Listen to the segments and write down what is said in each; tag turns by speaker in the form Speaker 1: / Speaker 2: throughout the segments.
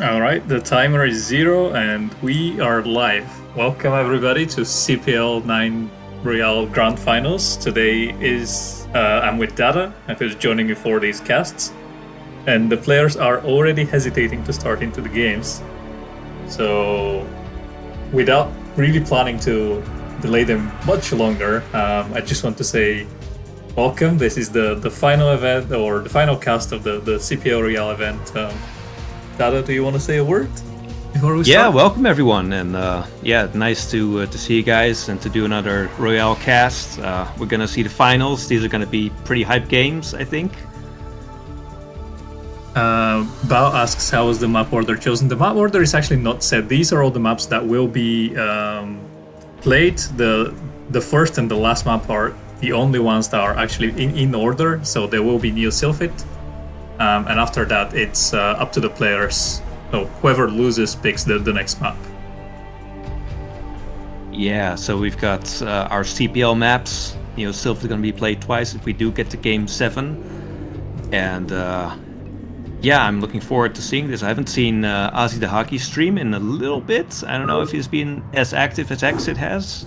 Speaker 1: Alright, the timer is 0 and we are live. Welcome everybody to CPL 9 Royale Grand Finals. Today I'm with Dada, who's joining me for these casts. And the players are already hesitating to start into the games. So, without really planning to delay them much longer, I just want to say welcome. This is the final event, or the final cast of the CPL Royale event. Dada, do you want to say a word before we start?
Speaker 2: Yeah, welcome everyone, and nice to see you guys and to do another Royale cast. We're gonna see the finals. These are gonna be pretty hype games, I think.
Speaker 1: Bao asks, how was the map order chosen? The map order is actually not set. These are all the maps that will be played. The first and the last map are the only ones that are actually in order, so there will be Neo Sylphid. And after that, it's up to the players. So whoever loses picks the next map.
Speaker 2: Yeah, so we've got our CPL maps. You know, Sylph is going to be played twice if we do get to Game 7. And I'm looking forward to seeing this. I haven't seen Ozzy the Hockey stream in a little bit. I don't know if he's been as active as Exit has.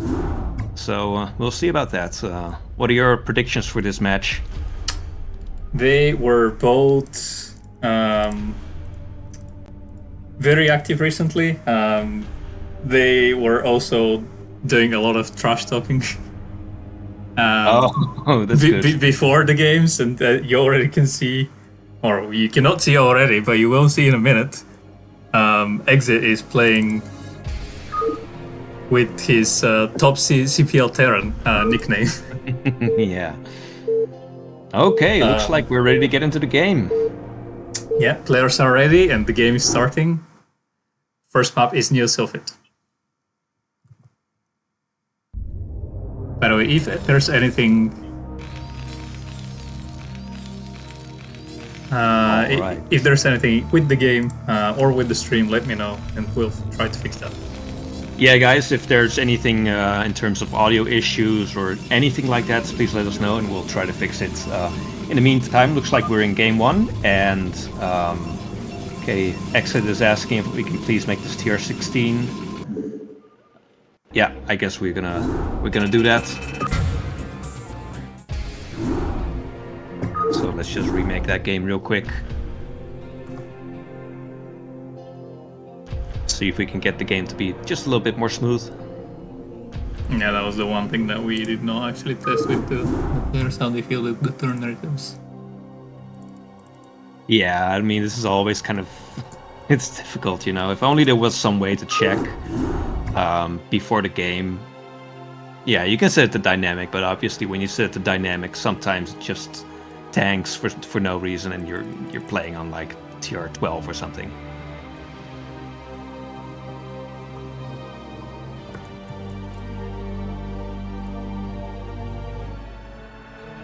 Speaker 2: So we'll see about that. What are your predictions for this match?
Speaker 1: They were both very active recently. They were also doing a lot of trash talking
Speaker 2: that's good.
Speaker 1: Before the games, and you already can see, or you cannot see already, but you will see in a minute. Exit is playing with his top CPL Terran nickname.
Speaker 2: Yeah. Okay, looks like we're ready to get into the game.
Speaker 1: Yeah, players are ready and the game is starting. First map is Neo Sylphid. By the way, if there's anything...
Speaker 2: Right.
Speaker 1: If there's anything with the game or with the stream, let me know and we'll try to fix that.
Speaker 2: Yeah, guys, if there's anything in terms of audio issues or anything like that, please let us know and we'll try to fix it. In the meantime, looks like we're in Game 1, and Exit is asking if we can please make this tier 16. Yeah, I guess we're gonna do that. So let's just remake that game real quick. See if we can get the game to be just a little bit more smooth.
Speaker 1: Yeah, that was the one thing that we did not actually test with the players, how they feel with the turn rhythms.
Speaker 2: Yeah, I mean, this is always kind of... it's difficult, you know. If only there was some way to check before the game. Yeah, you can set the dynamic, but obviously when you set the dynamic, sometimes it just tanks for no reason and you're playing on like tier 12 or something.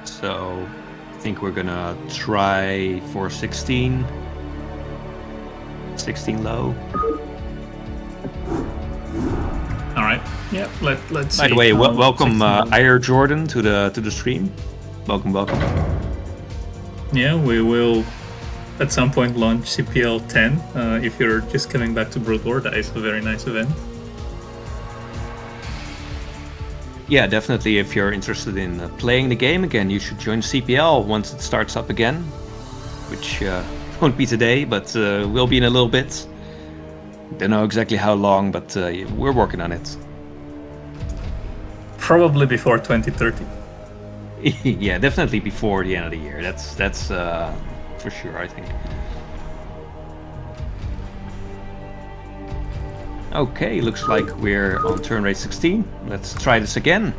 Speaker 2: So I think we're gonna try for 16 low.
Speaker 1: All right. Yeah. Let's.
Speaker 2: By the way, welcome Ire Jordan to the stream. Welcome.
Speaker 1: Yeah, we will at some point launch CPL 10. If you're just coming back to Broad War, that is a very nice event.
Speaker 2: Yeah, definitely. If you're interested in playing the game again, you should join CPL once it starts up again, which won't be today, but will be in a little bit. Don't know exactly how long, but we're working on it.
Speaker 1: Probably before 2030.
Speaker 2: Yeah, definitely before the end of the year. That's for sure, I think. Okay, looks like we're on turn rate 16. Let's try this again.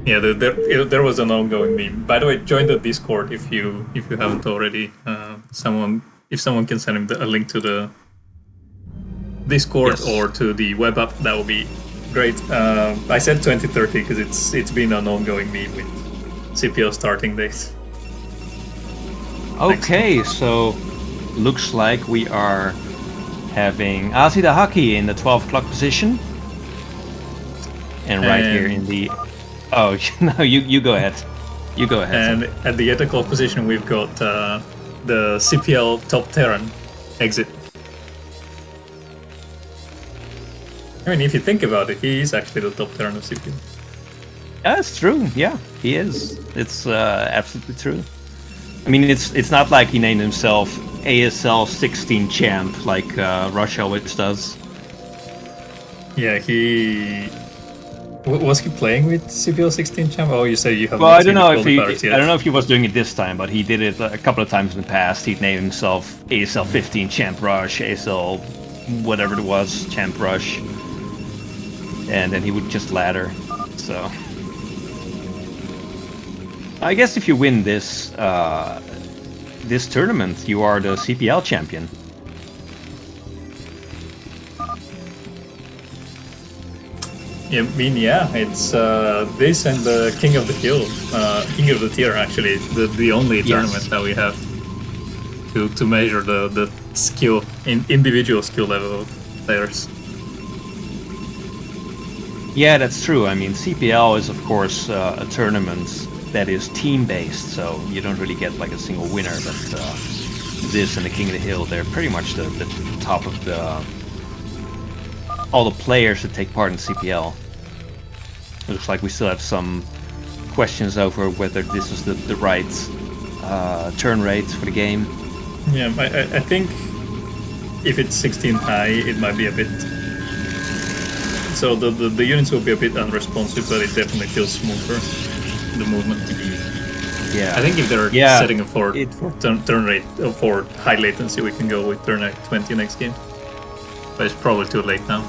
Speaker 1: Yeah, there was an ongoing meme. By the way, join the Discord if you haven't already. If someone can send him a link to the Discord or to the web app, that would be great. I said 2030 because it's been an ongoing meme with CPL starting dates.
Speaker 2: Okay, so looks like we are having Ozzy the Hockey in the 12 o'clock position. And right here in the... Oh, no, you go ahead. You go ahead.
Speaker 1: And at the 8 o'clock position, we've got the CPL top Terran exit. I mean, if you think about it, he is actually the top Terran of CPL.
Speaker 2: That's true. Yeah, he is. It's absolutely true. I mean, it's not like he named himself ASL 16 champ like Russia always does.
Speaker 1: Yeah, was he playing with CPL 16 champ? Oh, you say you have
Speaker 2: Well,
Speaker 1: not
Speaker 2: I don't
Speaker 1: seen
Speaker 2: know
Speaker 1: the
Speaker 2: if he.
Speaker 1: qualifiers yet.
Speaker 2: I don't know if he was doing it this time, but he did it a couple of times in the past. He'd named himself ASL 15 champ rush, ASL whatever it was, champ rush, and then he would just ladder. So I guess if you win this this tournament, you are the CPL champion.
Speaker 1: Yeah, I mean, yeah, it's this and the King of the Hill, King of the Tier, actually, the only tournament that we have to measure the skill, individual skill level of players.
Speaker 2: Yeah, that's true. I mean, CPL is of course a tournament that is team-based, so you don't really get like a single winner. But this and the King of the Hill, they're pretty much the top of all the players that take part in CPL. It looks like we still have some questions over whether this is the right turn rate for the game.
Speaker 1: Yeah, I think if it's 16 high, it might be a bit. So the units will be a bit unresponsive, but it definitely feels smoother, the movement.
Speaker 2: Yeah.
Speaker 1: I think if they're setting it for turn rate for high latency, we can go with turn rate 20 next game. But it's probably too late now.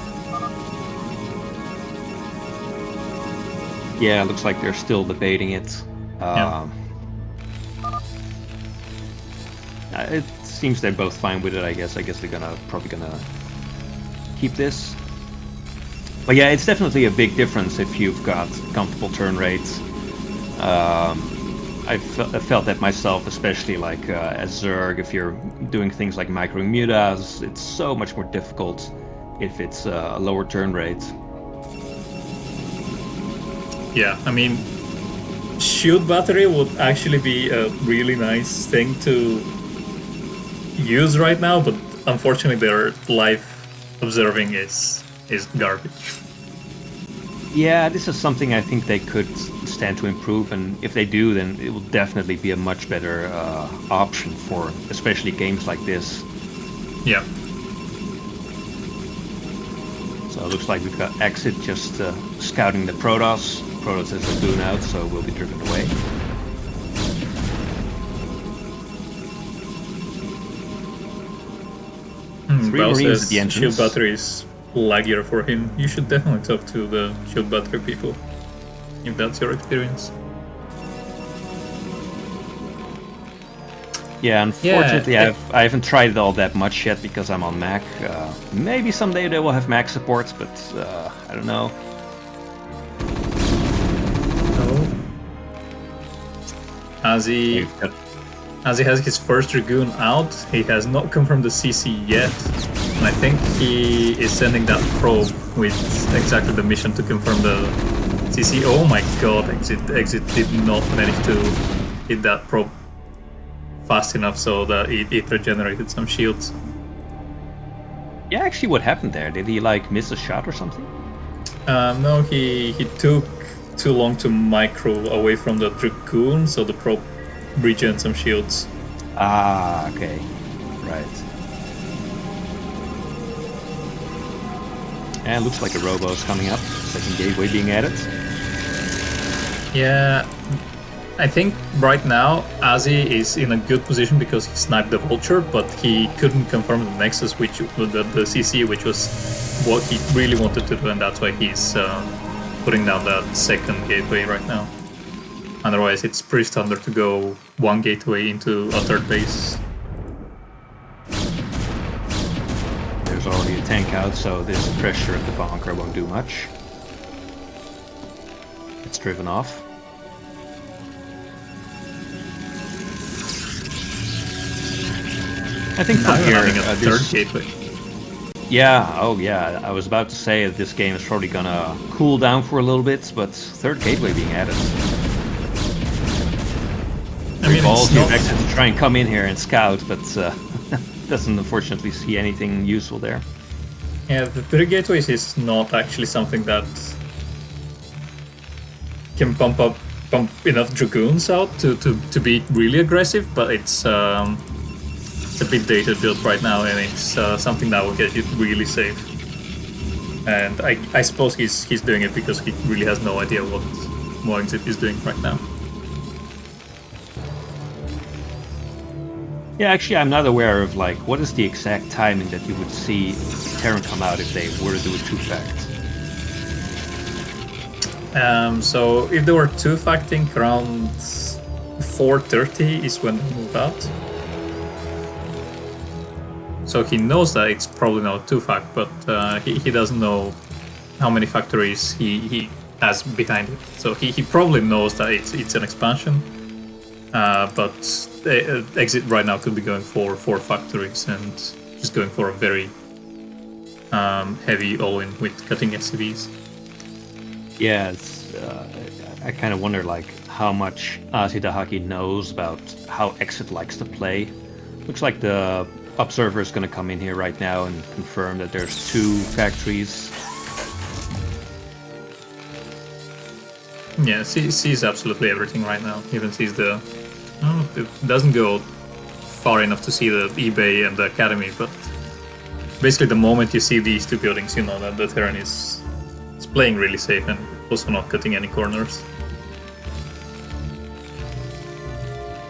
Speaker 2: Yeah, it looks like they're still debating it. It seems they're both fine with it, I guess. I guess they're probably gonna keep this. But yeah, it's definitely a big difference if you've got comfortable turn rates. I felt that myself, especially like as Zerg, if you're doing things like microing mutas, it's so much more difficult if it's a lower turn rate.
Speaker 1: Yeah, I mean, shield battery would actually be a really nice thing to use right now, but unfortunately their live observing is garbage.
Speaker 2: Yeah, this is something I think they could stand to improve, and if they do, then it will definitely be a much better option for especially games like this.
Speaker 1: Yeah.
Speaker 2: So it looks like we've got Exit just scouting the Protoss. Protoss has a boon out, so will be driven away. Three Marines at the entrance.
Speaker 1: Shield battery is laggier for him. You should definitely talk to the shield battery people, if that's your experience.
Speaker 2: Yeah, unfortunately, I haven't tried it all that much yet because I'm on Mac. Maybe someday they will have Mac support, but I don't know.
Speaker 1: As he has his first Dragoon out, he has not confirmed the CC yet. And I think he is sending that probe with exactly the mission to confirm the CC. Oh my god, Exit did not manage to hit that probe fast enough so that it regenerated some shields.
Speaker 2: Yeah, actually, what happened there? Did he like miss a shot or something?
Speaker 1: No, he took too long to micro away from the Dragoon, so the probe regenerated some shields.
Speaker 2: Ah, okay. Right. And looks like a Robo's coming up. Second gateway being added.
Speaker 1: Yeah, I think right now Azzy is in a good position because he sniped the Vulture, but he couldn't confirm the Nexus, which the CC, which was what he really wanted to do, and that's why he's putting down that second gateway right now. Otherwise, it's pretty standard to go one gateway into a third base.
Speaker 2: There's already a tank out, so this pressure at the bunker won't do much. It's driven off. I think from here,
Speaker 1: having a third gateway.
Speaker 2: Yeah, oh yeah, I was about to say that this game is probably gonna cool down for a little bit, but third gateway being added. Very
Speaker 1: it's
Speaker 2: ballsy
Speaker 1: not...
Speaker 2: of Exit to try and come in here and scout, but doesn't unfortunately see anything useful there.
Speaker 1: Yeah, the 3 gateways is not actually something that can pump enough Dragoons out to be really aggressive, but it's a bit dated build right now, and it's something that will get you really safe. And I suppose he's doing it because he really has no idea what Exit is doing right now.
Speaker 2: Yeah, actually, I'm not aware of like what is the exact timing that you would see Terran come out if they were to do a 2-fact.
Speaker 1: So if they were 2-facting, around 4:30 is when they move out. So he knows that it's probably not 2-fact, but he doesn't know how many factories he has behind it. So he probably knows that it's an expansion, but Exit right now could be going for 4 factories and just going for a very heavy all-in with cutting SCVs.
Speaker 2: Yeah, I kind of wonder like how much Asidahaki knows about how Exit likes to play. Looks like the observer is going to come in here right now and confirm that there's 2 factories.
Speaker 1: Yeah, sees absolutely everything right now. Even sees the... Oh, it doesn't go far enough to see the eBay and the Academy, but basically the moment you see these 2 buildings, you know that the Terran is playing really safe and also not cutting any corners.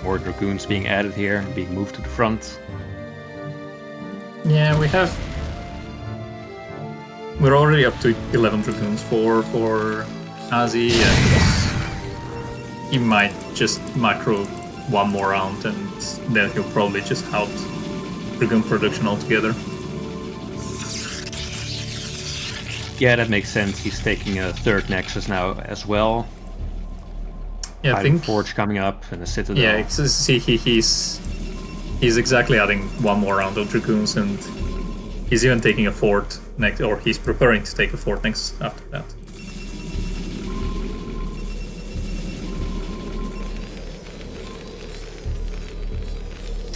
Speaker 2: More Dragoons being added here, being moved to the front.
Speaker 1: Yeah, we're already up to 11 Dragoons for Azi, and he might just macro 1 more round, and then he'll probably just out Dragoon production altogether.
Speaker 2: Yeah, that makes sense. He's taking a 3rd Nexus now as well.
Speaker 1: Yeah, I think
Speaker 2: Forge coming up and a Citadel.
Speaker 1: Yeah, see, he's exactly adding 1 more round of Dragoons, and he's even taking a 4th next, or he's preparing to take a 4th next after that.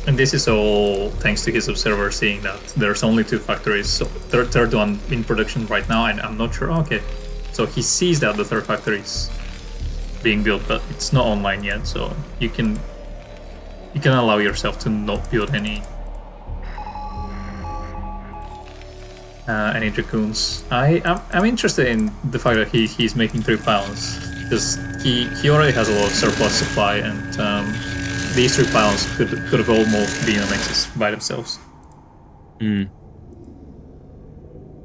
Speaker 1: And this is all thanks to his observer seeing that there's only 2 factories, so third one in production right now, and I'm not sure. Okay, so he sees that the 3rd factory is being built, but it's not online yet, so you can allow yourself to not build any Dragoons. I'm interested in the fact that he's making 3 pounds, because he already has a lot of surplus supply, and these 3 pounds could have almost been a Nexus by themselves.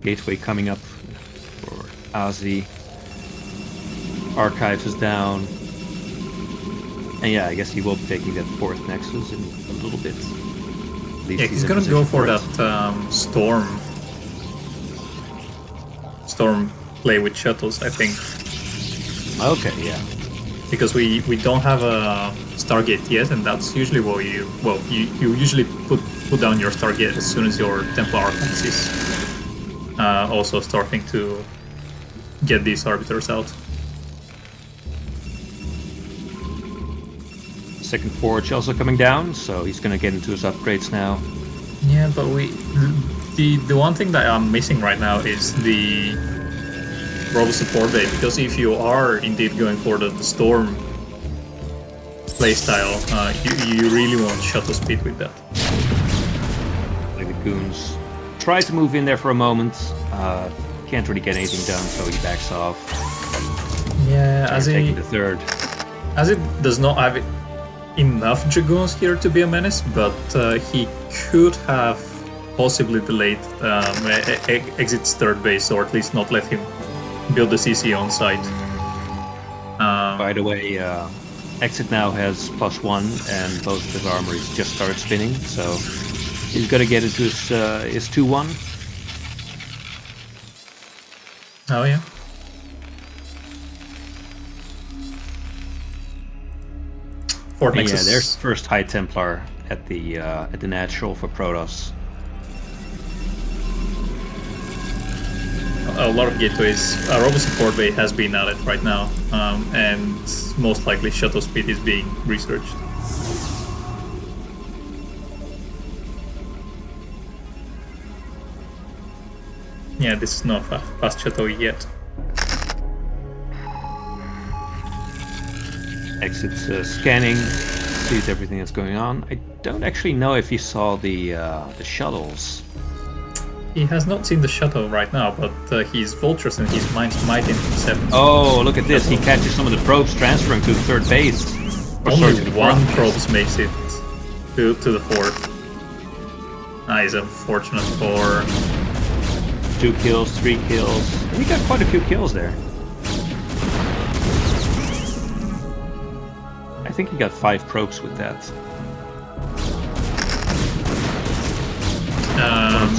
Speaker 2: Gateway coming up for Azi. Archives is down. And yeah, I guess he will be taking that 4th Nexus in a little bit.
Speaker 1: Yeah, he's gonna go for that Storm play with shuttles, I think.
Speaker 2: Okay, yeah.
Speaker 1: Because we don't have a Stargate yet, and that's usually what you usually put down your Stargate as soon as your Templar Archives is also starting to get these Arbiters out.
Speaker 2: 2nd Forge also coming down, so he's gonna get into his upgrades now.
Speaker 1: Yeah, but the one thing that I'm missing right now is the Robo Support Bay, because if you are indeed going for the Storm playstyle, you really want shuttle speed with that.
Speaker 2: Like the Goons try to move in there for a moment, can't really get anything done, so he backs off.
Speaker 1: Yeah, as
Speaker 2: taking the 3rd.
Speaker 1: As it does not have enough Dragoons here to be a menace, but he could have possibly delayed Exit's 3rd base, or at least not let him build the CC on site.
Speaker 2: By the way, Exit now has +1, and both of his armories just started spinning, so he's gonna get into his 2-1.
Speaker 1: Oh yeah. Fort Nexus.
Speaker 2: Yeah, there's first High Templar at the natural for Protoss.
Speaker 1: A lot of gateways. Robo Support Bay has been added right now, and most likely shuttle speed is being researched. Yeah, this is not a fast shuttle yet.
Speaker 2: Exits scanning, sees everything that's going on. I don't actually know if he saw the shuttles.
Speaker 1: He has not seen the shuttle right now, but his vultures and his mines might intercept.
Speaker 2: Oh, look at this! He catches some of the probes transferring to the third base.
Speaker 1: Only one probe makes it to the fourth. Nice, unfortunate for
Speaker 2: 2 kills, 3 kills. He got quite a few kills there. I think he got 5 probes with that.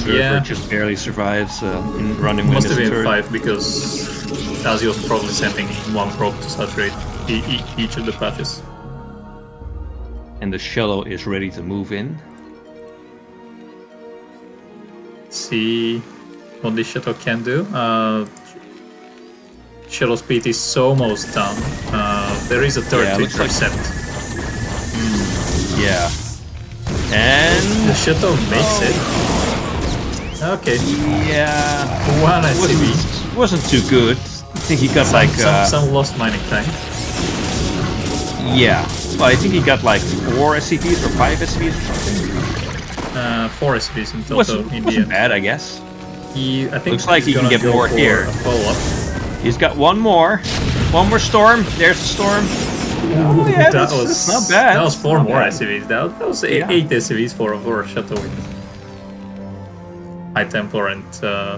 Speaker 1: yeah,
Speaker 2: just barely survives running with
Speaker 1: must have
Speaker 2: his
Speaker 1: been
Speaker 2: turret.
Speaker 1: 5 because Azzy was probably sending one probe to saturate each of the patches.
Speaker 2: And the shuttle is ready to move in.
Speaker 1: See what this shuttle can do. Shuttle speed is almost done. There is a third to intercept.
Speaker 2: Yeah. And
Speaker 1: the shuttle makes it. Okay.
Speaker 2: Yeah.
Speaker 1: One SCV.
Speaker 2: Wasn't too good. I think he got
Speaker 1: some lost mining time.
Speaker 2: Yeah. Well, I think he got like 4 SCVs or 5 SCVs or something.
Speaker 1: 4 SCVs in total.
Speaker 2: Wasn't bad, I guess.
Speaker 1: I think
Speaker 2: looks like he can get more here. He's got one more. One more storm. There's the storm. Oh yeah, that's not bad.
Speaker 1: That was 4 more SCVs. That was 8 SCVs for a shuttle with High Templar and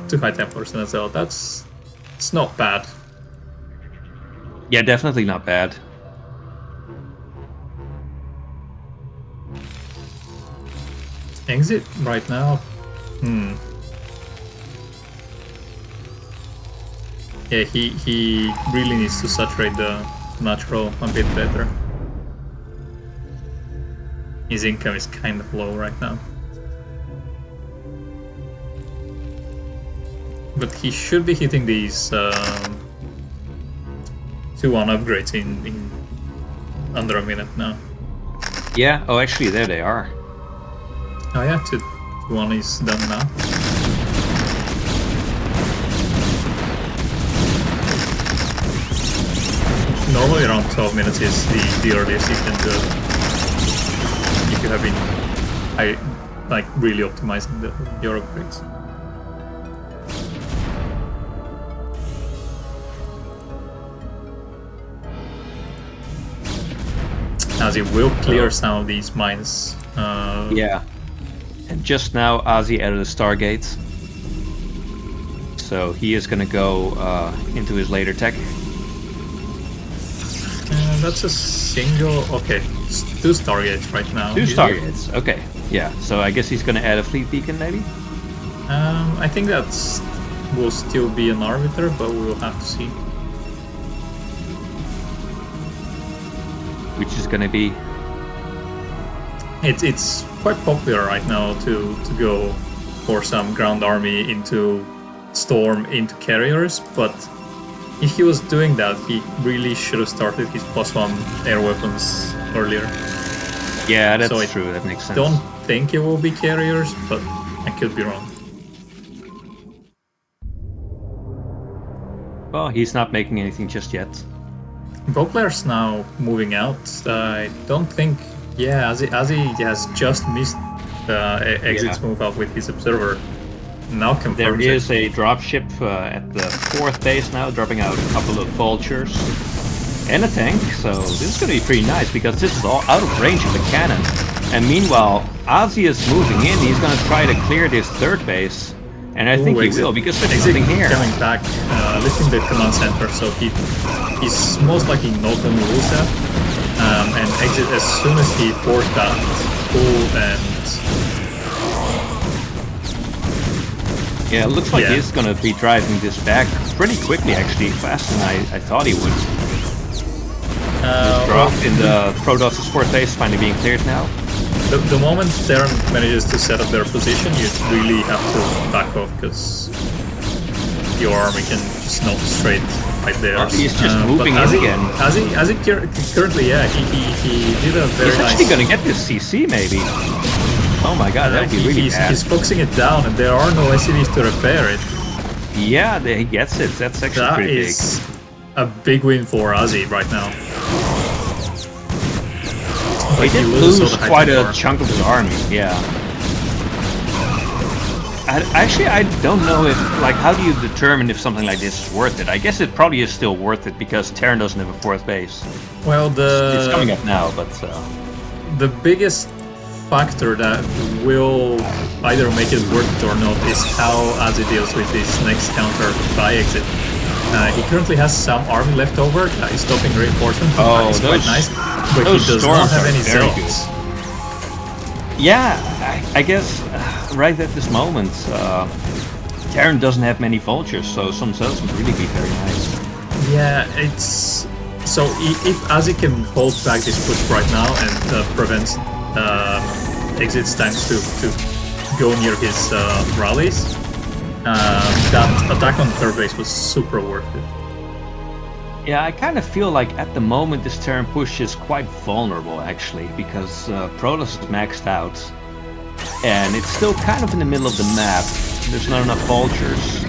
Speaker 1: 2 High Templars as well. It's not bad.
Speaker 2: Yeah, definitely not bad.
Speaker 1: Exit right now. Yeah, he really needs to saturate the natural a bit better. His income is kind of low right now. But he should be hitting these 2-1 upgrades in under a minute now.
Speaker 2: Yeah, oh actually there they are.
Speaker 1: Oh yeah, 2-1 is done now. Normally around 12 minutes is the earliest you can do it. If you have been really optimizing your upgrades. As it will clear some of these mines.
Speaker 2: Yeah. And just now Ozzy added a Stargate. So he is gonna go into his later tech.
Speaker 1: That's a single. Okay, 2 Stargates right now.
Speaker 2: 2 Stargates. Okay. Yeah. So I guess he's gonna add a fleet beacon, maybe.
Speaker 1: I think that will still be an arbiter, but we will have to see.
Speaker 2: Which is gonna be.
Speaker 1: It's quite popular right now to go for some ground army into storm into carriers, but if he was doing that, he really should have started his +1 air weapons earlier.
Speaker 2: Yeah, that's true. That makes sense.
Speaker 1: Don't think it will be carriers, but I could be wrong.
Speaker 2: Well, he's not making anything just yet.
Speaker 1: Pro players now moving out. I don't think. Yeah, as he has just missed the exits move out with his observer. Now confirms
Speaker 2: there is a dropship at the 4th base now, dropping out a couple of vultures and a tank. So this is going to be pretty nice because this is all out of range of the cannon. And meanwhile, Ozzy is moving in. He's going to try to clear this 3rd base. And I think he will, because there's nothing here.
Speaker 1: Coming back, lifting the command center, so he's most likely not going to lose that. And exit as soon as he forced that pull and...
Speaker 2: Yeah, it looks like he's going to be driving this back pretty quickly, actually, faster than I thought he would. Drop in the Protoss' 4th base finally being cleared now.
Speaker 1: The moment Terran manages to set up their position, you really have to back off, because your army can just not straight right there.
Speaker 2: Oh, he's just moving in again.
Speaker 1: As he currently, yeah, he did a very nice...
Speaker 2: He's actually going to get this CC, maybe. Oh my god, that would be really bad.
Speaker 1: He's focusing it down, and there are no SCVs to repair it.
Speaker 2: Yeah, he gets it. That's actually
Speaker 1: That
Speaker 2: pretty
Speaker 1: is a big win for Ozzy right now.
Speaker 2: big. He did lose quite a chunk of his army, yeah. Actually, I don't know if, like, how do you determine if something like this is worth it? I guess it probably is still worth it because Terran doesn't have a 4th base.
Speaker 1: Well,
Speaker 2: It's coming up now, but...
Speaker 1: The biggest factor that will either make it worth it or not is how Ozzy deals with this next counter by exit. He currently has some army left over that is stopping reinforcement. That is quite nice, but he does not have any zealots.
Speaker 2: Yeah, I guess right at this moment, Terran doesn't have many vultures, so some zealots would really be very nice.
Speaker 1: Yeah, it's... So if Ozzy can hold back this push right now and prevent exit's times to go near his rallies, that attack on the 3rd base was super worth it.
Speaker 2: Yeah, I kind of feel like at the moment this Terran push is quite vulnerable actually, because Protoss is maxed out, and it's still kind of in the middle of the map. There's not enough vultures.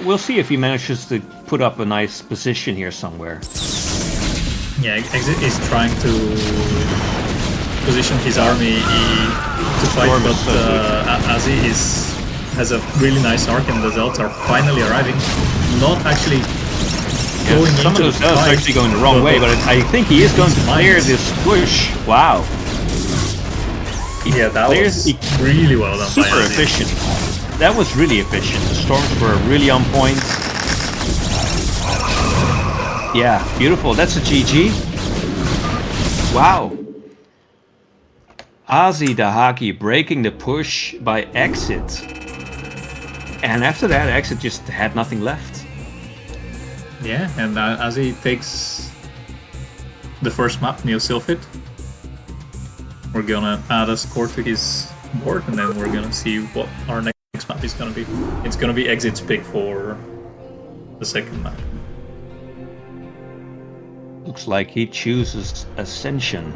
Speaker 2: We'll see if he manages to put up a nice position here somewhere.
Speaker 1: Yeah, Exit is trying to position his army to fight, but Ozzy has a really nice arc, and the Zealots are finally arriving. Not actually going
Speaker 2: some
Speaker 1: into
Speaker 2: of those Zealots are actually going the wrong way, but I think he is going to clear this push. Wow.
Speaker 1: Yeah, that was really well done by Ozzy.
Speaker 2: Super efficient. That was really efficient. The storms were really on point. Yeah, beautiful. That's a GG. Wow. Ozzy Dahaki breaking the push by exit. And after that, exit just had nothing left.
Speaker 1: Yeah, and Ozzy takes the first map, Neo Sylphid. We're gonna add a score to his board, and then we're gonna see what our next map is gonna be. It's gonna be Exit's pick for the second map.
Speaker 2: Looks like he chooses Ascension.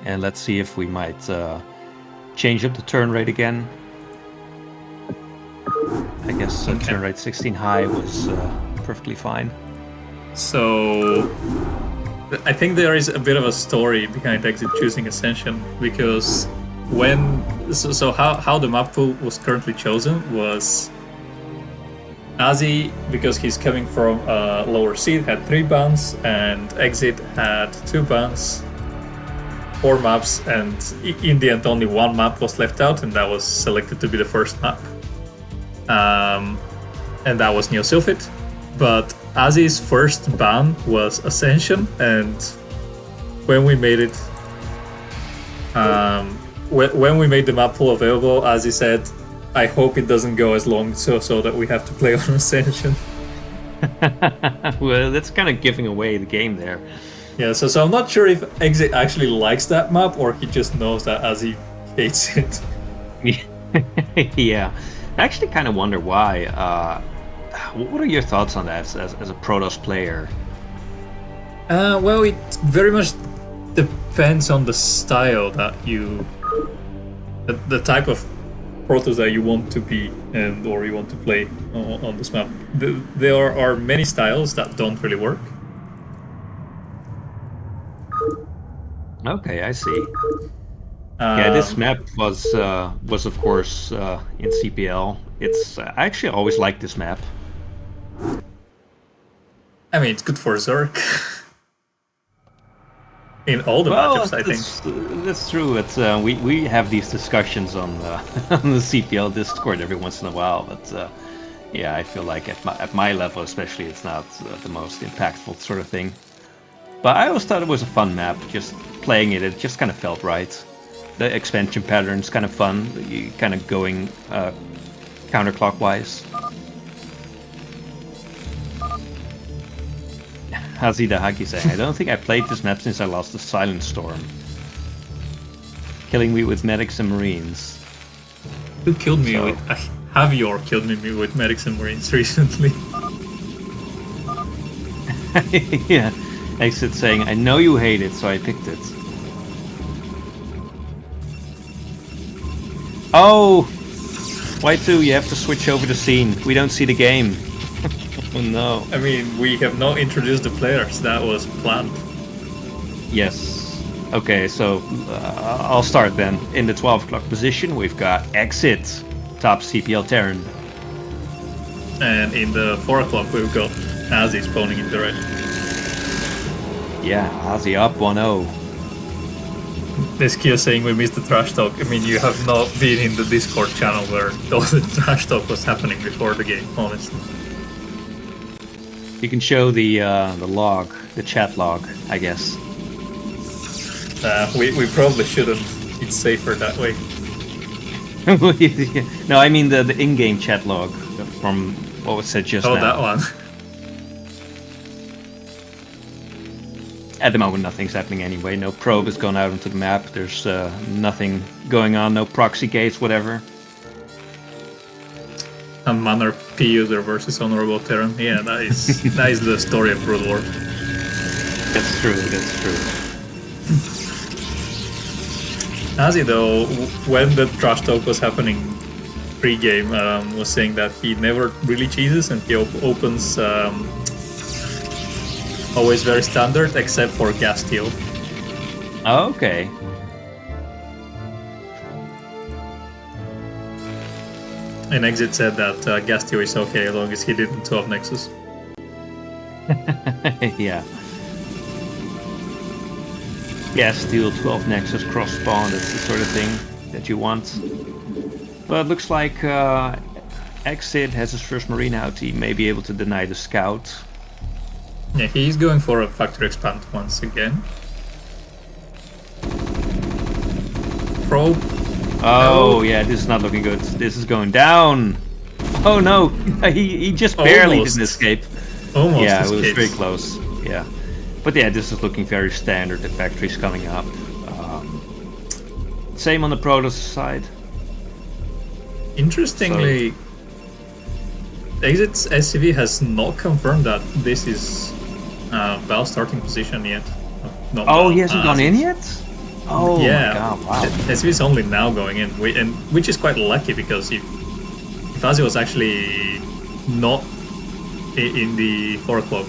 Speaker 2: And let's see if we might change up the turn rate again. I guess turn rate 16 high was perfectly fine.
Speaker 1: So I think there is a bit of a story behind Exit choosing Ascension, because how the map pool was currently chosen was Ozzy, because he's coming from a lower seed, had 3 bans, and Exit had 2 bans, 4 maps, and in the end only 1 map was left out, and that was selected to be the first map. And that was Neo Sylphid. But Ozzy's first ban was Ascension, and when we made it, when we made the map pool available, Ozzy said, "I hope it doesn't go as long, so that we have to play on Ascension."
Speaker 2: Well, that's kind of giving away the game there.
Speaker 1: Yeah, so I'm not sure if Exit actually likes that map, or he just knows that Ozzy hates it.
Speaker 2: Yeah, I actually kind of wonder why. What are your thoughts on that as a Protoss player?
Speaker 1: Well, it very much depends on the style that you... The type of Protoss that you want to be or you want to play on this map. There are many styles that don't really work.
Speaker 2: Okay, I see. Yeah, this map was of course in CPL. It's I actually always liked this map.
Speaker 1: I mean, it's good for Zerg. In all the matchups, I think.
Speaker 2: That's true. It's we have these discussions on on the CPL Discord every once in a while, but yeah, I feel like at my level especially, it's not the most impactful sort of thing. But I always thought it was a fun map. Just playing it, it just kind of felt right. The expansion pattern's kind of fun. You kind of going counterclockwise. Hazida Haki saying, I don't think I played this map since I lost the Silent Storm. Killing me with medics and marines.
Speaker 1: Who killed me with... have you or killed me with medics and marines recently?
Speaker 2: Yeah, Exit saying, I know you hate it, so I picked it. Oh! Y2, you have to switch over the scene. We don't see the game. Oh no.
Speaker 1: I mean, we have not introduced the players. That was planned.
Speaker 2: Yes. Okay, so I'll start then. In the 12 o'clock position, we've got Exit, top CPL Terran.
Speaker 1: And in the 4 o'clock, we've got Azzy spawning in the red.
Speaker 2: Yeah, Azzy up 1-0.
Speaker 1: This Kia saying we missed the trash talk. I mean, you have not been in the Discord channel where all the trash talk was happening before the game, honestly.
Speaker 2: You can show the log, the chat log, I guess.
Speaker 1: We probably shouldn't. It's safer that way.
Speaker 2: No, I mean the in-game chat log from what was said just now.
Speaker 1: Oh, that one.
Speaker 2: At the moment, nothing's happening anyway. No probe has gone out into the map. There's nothing going on. No proxy gates, whatever.
Speaker 1: A Manor P user versus Honorable Terran. Yeah, that is the story of Brood War.
Speaker 2: That's true. That's true.
Speaker 1: Azzy, though, when the trash talk was happening pre-game, was saying that he never really cheeses and he opens always very standard, except for gas steel.
Speaker 2: Oh, okay.
Speaker 1: And Exit said that Gastio is okay as long as he didn't 12 Nexus.
Speaker 2: Yeah. Gas Steel 12 Nexus cross spawn, that's the sort of thing that you want. But it looks like Exit has his first Marine out. He may be able to deny the scout.
Speaker 1: Yeah, he's going for a factory expand once again. Probe.
Speaker 2: Oh, yeah, this is not looking good. This is going down. Oh no, he just barely didn't escape.
Speaker 1: Almost
Speaker 2: yeah,
Speaker 1: escapes.
Speaker 2: It was very close. Yeah. But yeah, this is looking very standard. The factory's coming up. Same on the Protoss side.
Speaker 1: Interestingly, Exit's SCV has not confirmed that this is Val's starting position yet. Not
Speaker 2: Oh,
Speaker 1: Val,
Speaker 2: he hasn't gone in yet? Oh
Speaker 1: yeah,
Speaker 2: my god, wow.
Speaker 1: SCV is only now going in, and which is quite lucky because if Azzy was actually not in the 4 o'clock.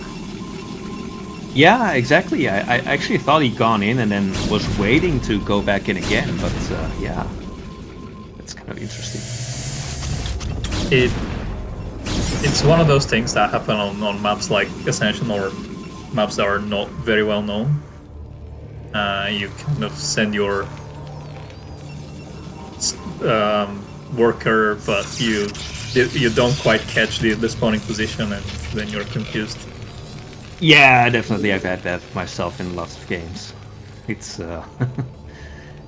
Speaker 2: Yeah, exactly. I actually thought he'd gone in and then was waiting to go back in again, but yeah, that's kind of interesting.
Speaker 1: It's one of those things that happen on maps like Ascension or maps that are not very well known. You kind of send your worker, but you don't quite catch the spawning position, and then you're confused.
Speaker 2: Yeah, definitely. I've had that myself in lots of games. It's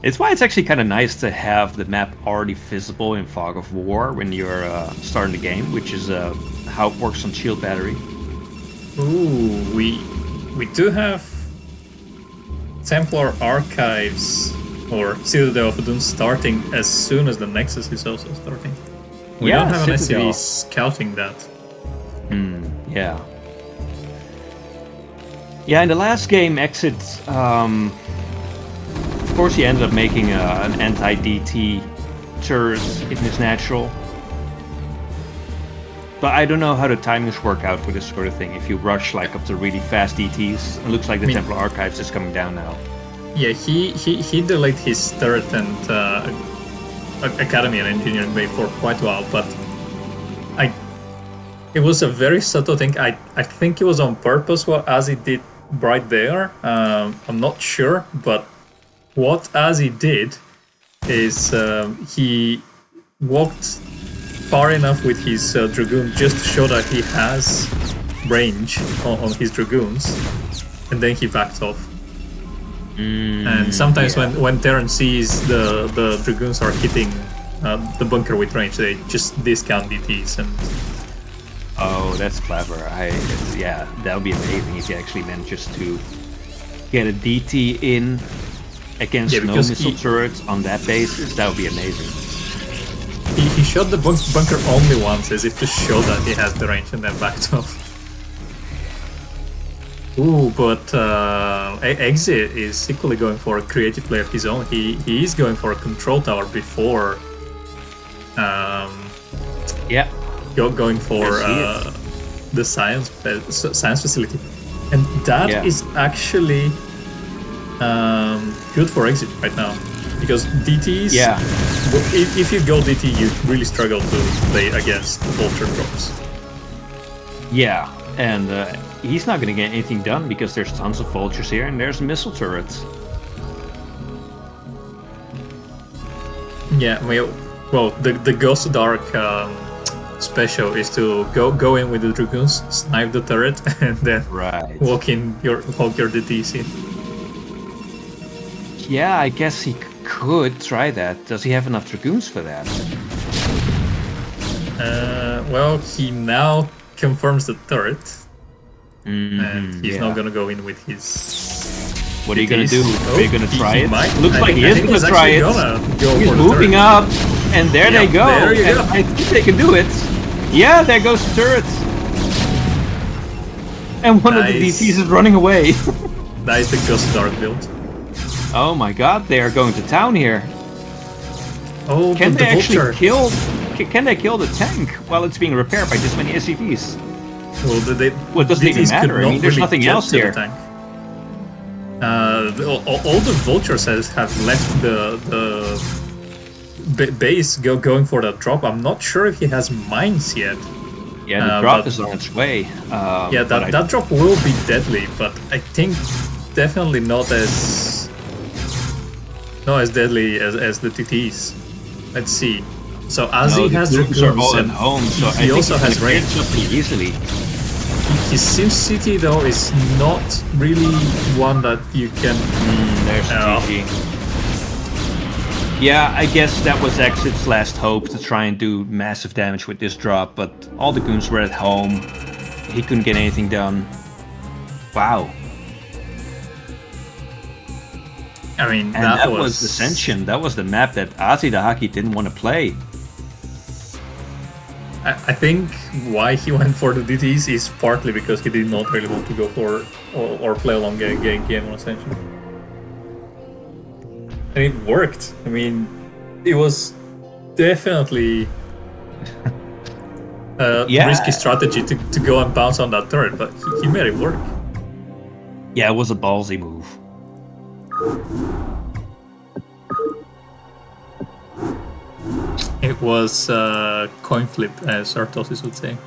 Speaker 2: it's why it's actually kind of nice to have the map already visible in Fog of War when you're starting the game, which is how it works on Shield Battery.
Speaker 1: Ooh, we do have Templar Archives or Citadel of Doom starting as soon as the Nexus is also starting. We don't have an
Speaker 2: Citadel.
Speaker 1: SCV scouting that.
Speaker 2: Yeah. Yeah, in the last game, Exit, of course he ended up making an anti-DT turret in his natural. But I don't know how the timings work out for this sort of thing. If you rush like up to really fast DTs, it looks like the Templar Archives is coming down now.
Speaker 1: Yeah, he delayed his turret and Academy and Engineering Bay for quite a while, but it was a very subtle thing. I think it was on purpose what Azzy did right there. I'm not sure, but what Azzy did is he walked far enough with his Dragoon just to show that he has range on his Dragoons, and then he backed off. And sometimes when Terran sees the Dragoons are hitting the bunker with range, they just discount DTs and...
Speaker 2: Oh, that's clever. Yeah, that would be amazing if he actually manages to get a DT in against no missile turrets on that basis. That would be amazing.
Speaker 1: He shot the bunker only once, as if to show that he has the range, and then backed off. Ooh, but Exit is equally going for a creative play of his own. He is going for a control tower before.
Speaker 2: Yeah.
Speaker 1: Going for the science facility, and that is actually good for Exit right now, because DTs.
Speaker 2: Yeah.
Speaker 1: If you go DT, you really struggle to play against vulture drops.
Speaker 2: Yeah, and he's not going to get anything done because there's tons of vultures here and there's missile turrets.
Speaker 1: Yeah, well, the Ghost Dark special is to go in with the Dragoons, snipe the turret, and then walk your DTs in.
Speaker 2: Yeah, I guess he could try that. Does he have enough Dragoons for that?
Speaker 1: Well, he now confirms the turret, and he's not gonna go in with his.
Speaker 2: What are you gonna do? Are you gonna try it?
Speaker 1: Might.
Speaker 2: Looks like he is gonna try it. He's moving up, and there they go.
Speaker 1: There you go.
Speaker 2: I think they can do it. Yeah, there goes the turret. And one of the DTs is running away.
Speaker 1: That is the Ghost Dark build.
Speaker 2: Oh my god, they are going to town here.
Speaker 1: Oh,
Speaker 2: can
Speaker 1: but
Speaker 2: they
Speaker 1: the
Speaker 2: actually
Speaker 1: vulture.
Speaker 2: can they kill the tank while it's being repaired by this many SCVs?
Speaker 1: Well,
Speaker 2: it doesn't even matter. I mean, there's nothing else here.
Speaker 1: All the vultures have left the base going for that drop. I'm not sure if he has mines yet.
Speaker 2: Yeah, the drop is on its way.
Speaker 1: Yeah, that drop will be deadly, but I think definitely not as deadly as the TTs. Let's see. So Azzy has Dragoons
Speaker 2: at home, so
Speaker 1: he also has range
Speaker 2: pretty easily.
Speaker 1: His SimCity though is not really one that you can.
Speaker 2: There's GG. Yeah, I guess that was Exit's last hope to try and do massive damage with this drop, but all the goons were at home. He couldn't get anything done. Wow.
Speaker 1: I mean,
Speaker 2: and that was Ascension. That was the map that Y2Kid didn't want to play.
Speaker 1: I think why he went for the DTs is partly because he did not really want to go for or play a long game on Ascension. And it worked. I mean, it was definitely a risky strategy to go and bounce on that turret, but he made it work.
Speaker 2: Yeah, it was a ballsy move.
Speaker 1: It was a coin flip, as Artosis would say.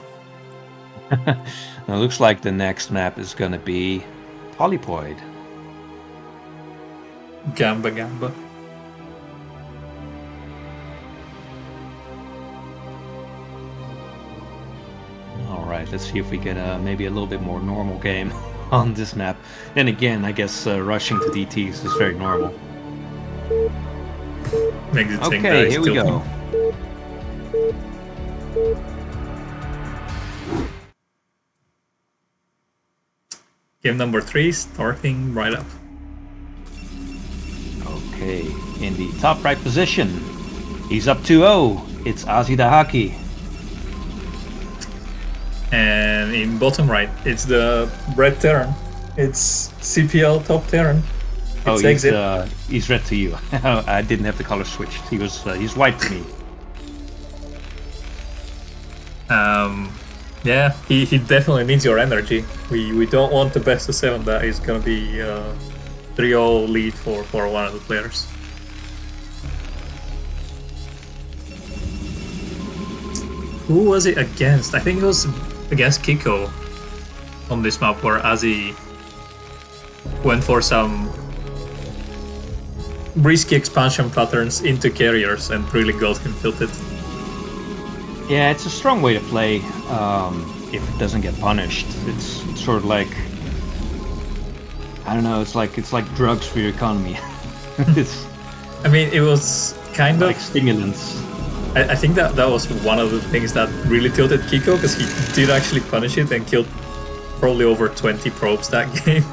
Speaker 2: Now, it looks like the next map is going to be Polypoid.
Speaker 1: Gamba.
Speaker 2: Alright, let's see if we get maybe a little bit more normal game on this map. And again, I guess rushing to DTs is very normal.
Speaker 1: Okay,
Speaker 2: here we go.
Speaker 1: Game number 3 starting right up.
Speaker 2: Okay, in the top right position, he's up 2-0. It's Y2Kid.
Speaker 1: And in bottom right, it's the red Terran. It's CPL top Terran. It's Exit.
Speaker 2: He's red to you. I didn't have the color switched. He's white to me.
Speaker 1: Yeah, he definitely needs your energy. We don't want the best of 7 that is gonna be 3-0 lead for one of the players. Who was it against? I think it was against Kiko on this map, where Azzy went for some risky expansion patterns into carriers and really got him tilted.
Speaker 2: Yeah, it's a strong way to play if it doesn't get punished. It's sort of like, I don't know. It's like drugs for your economy.
Speaker 1: I mean, it was kind
Speaker 2: like
Speaker 1: of
Speaker 2: stimulants.
Speaker 1: I think that was one of the things that really tilted Kiko, because he did actually punish it and killed probably over 20 probes that game.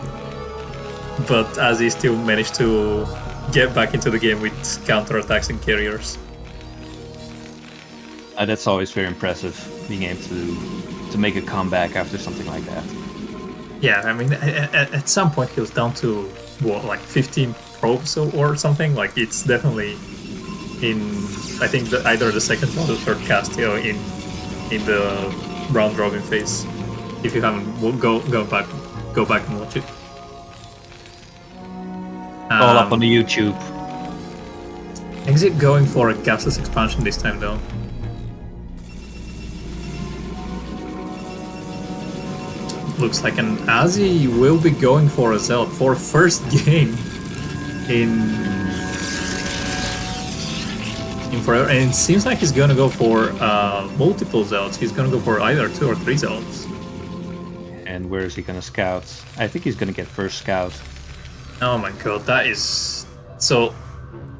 Speaker 1: But as he still managed to get back into the game with counterattacks and carriers.
Speaker 2: That's always very impressive, being able to make a comeback after something like that.
Speaker 1: Yeah, I mean, at some point he was down to what, like 15 probes or something. Like it's definitely in, I think either the second or the third cast, in the round robin phase. If you haven't, go back and watch it.
Speaker 2: All up on the YouTube.
Speaker 1: Exit going for a gasless expansion this time though. Looks like an Azzy will be going for a Zealot for first game in forever, and it seems like he's gonna go for multiple Zealots. He's gonna go for either 2 or 3 Zealots.
Speaker 2: And where is he gonna scout? I think he's gonna get first scout.
Speaker 1: Oh my god, that is... So,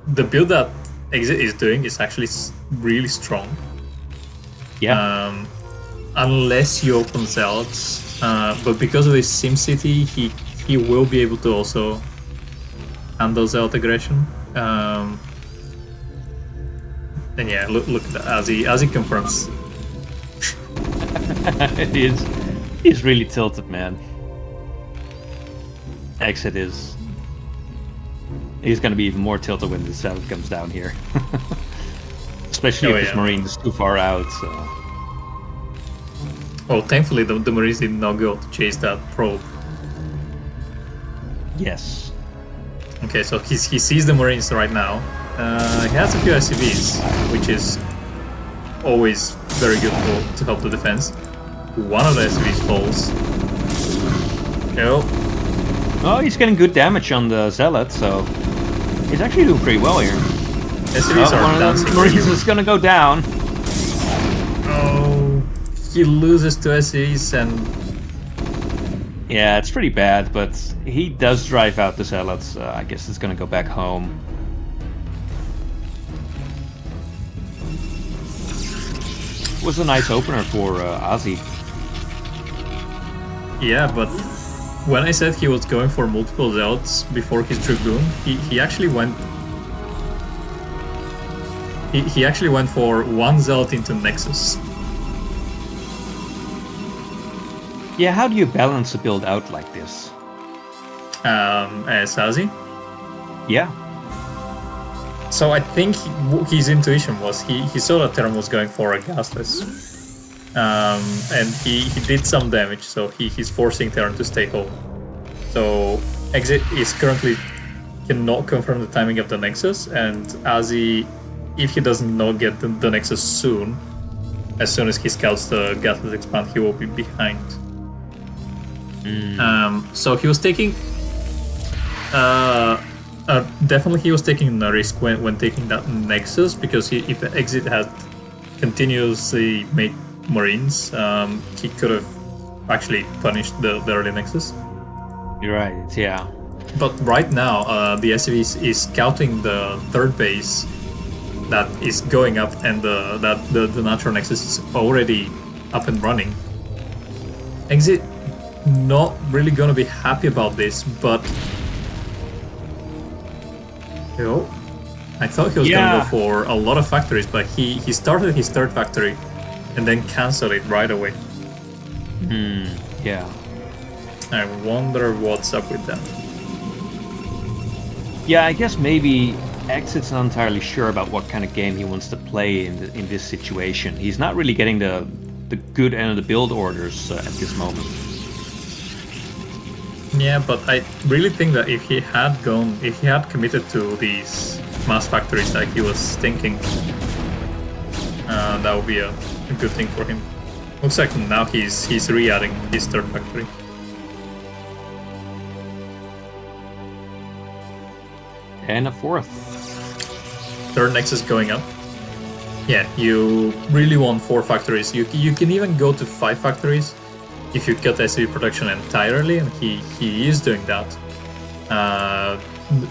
Speaker 1: the build that Exit is doing is actually really strong.
Speaker 2: Yeah.
Speaker 1: Unless you open Zealots, but because of his SimCity, he will be able to also handle Zealot aggression. And yeah, look at that, as he confirms.
Speaker 2: He's really tilted, man. Exit is... He's gonna be even more tilted when the Zealot comes down here. Especially if his Marine is too far out, so...
Speaker 1: Well, thankfully the Marines did not go to chase that probe.
Speaker 2: Yes.
Speaker 1: Okay, so he sees the Marines right now. He has a few SCVs, which is always very good to help the defense. One of the SCVs falls. No.
Speaker 2: Oh, he's getting good damage on the Zealot, so he's actually doing pretty well here.
Speaker 1: SCVs are dancing.
Speaker 2: Marines is gonna go down.
Speaker 1: Oh, he loses to SCVs and...
Speaker 2: Yeah, it's pretty bad, but he does drive out the Zealots. I guess it's gonna go back home. Was a nice opener for Ozzy.
Speaker 1: Yeah, but when I said he was going for multiple Zealots before his Dragoon, he actually went... He actually went for one Zealot into Nexus.
Speaker 2: Yeah, how do you balance a build out like this?
Speaker 1: As Ozzy?
Speaker 2: Yeah.
Speaker 1: So I think his intuition was he saw that Terran was going for a gasless, and he did some damage. So he's forcing Terran to stay home. So Exit is currently cannot confirm the timing of the Nexus, and Azzy, if he does not get the Nexus soon, as soon as he scouts the gasless expand, he will be behind. So he was taking. Definitely he was taking a risk when taking that Nexus, because if Exit had continuously made Marines, he could have actually punished the early Nexus.
Speaker 2: You're right, yeah.
Speaker 1: But right now, the SCV is scouting the third base that is going up, and the natural Nexus is already up and running. Exit not really gonna be happy about this, but... Yo, I thought he was gonna go for a lot of factories, but he started his third factory and then cancelled it right away.
Speaker 2: Yeah.
Speaker 1: I wonder what's up with that.
Speaker 2: Yeah, I guess maybe Exit's not entirely sure about what kind of game he wants to play in this situation. He's not really getting the good end of the build orders at this moment.
Speaker 1: Yeah, but I really think that if he had committed to these mass factories like he was thinking, that would be a good thing for him. Looks like now he's re-adding his third factory.
Speaker 2: And a fourth.
Speaker 1: Third Nexus going up. Yeah, you really want 4 factories. You can even go to 5 factories if you cut SCV production entirely, and he is doing that.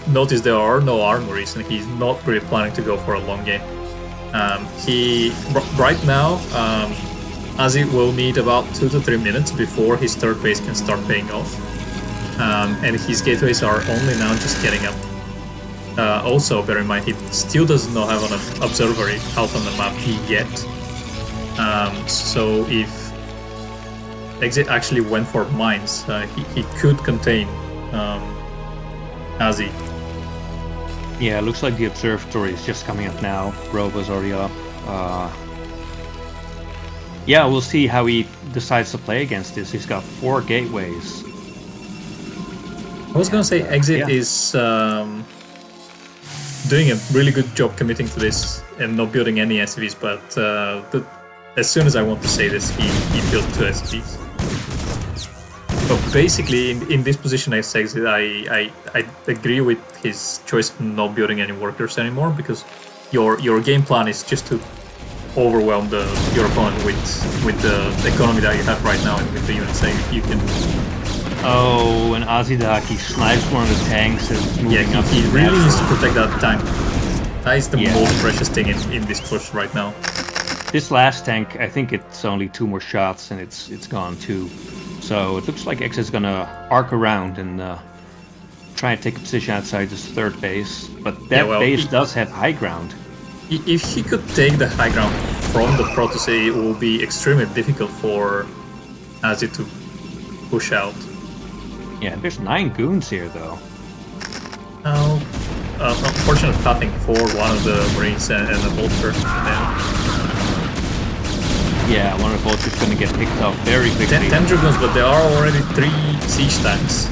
Speaker 1: Notice there are no armories, and he's not really planning to go for a long game. Right now, Azzy will need about 2 to 3 minutes before his third base can start paying off. And his gateways are only now just getting up. Also, bear in mind, he still does not have an observatory out on the map yet. So if Exit actually went for mines, he could contain Azzy.
Speaker 2: Yeah, it looks like the observatory is just coming up now. Robo's already up. Yeah, we'll see how he decides to play against this. He's got 4 gateways.
Speaker 1: I was gonna say Exit is doing a really good job committing to this and not building any SCVs, but as soon as I want to say this, he built 2 SCVs. But basically, in this position as Exit, I agree with his choice of not building any workers anymore, because your game plan is just to overwhelm your opponent with the economy that you have right now and with the units that you can.
Speaker 2: Oh, and Azidaki snipes one of the tanks and is moving up.
Speaker 1: He really needs to protect that tank. That is the most precious thing in this push right now.
Speaker 2: This last tank, I think it's only 2 more shots and it's gone too. So it looks like X is gonna arc around and try and take a position outside this 3rd base. But that base does have high ground.
Speaker 1: If he could take the high ground from the Protoss, it will be extremely difficult for Azzy to push out.
Speaker 2: Yeah, there's 9 goons here though.
Speaker 1: Oh, unfortunate pathing for one of the Marines and the Vulture.
Speaker 2: Yeah, one of the Vulture's gonna get picked up very quickly.
Speaker 1: 10 Dragoons, but there are already 3 siege tanks.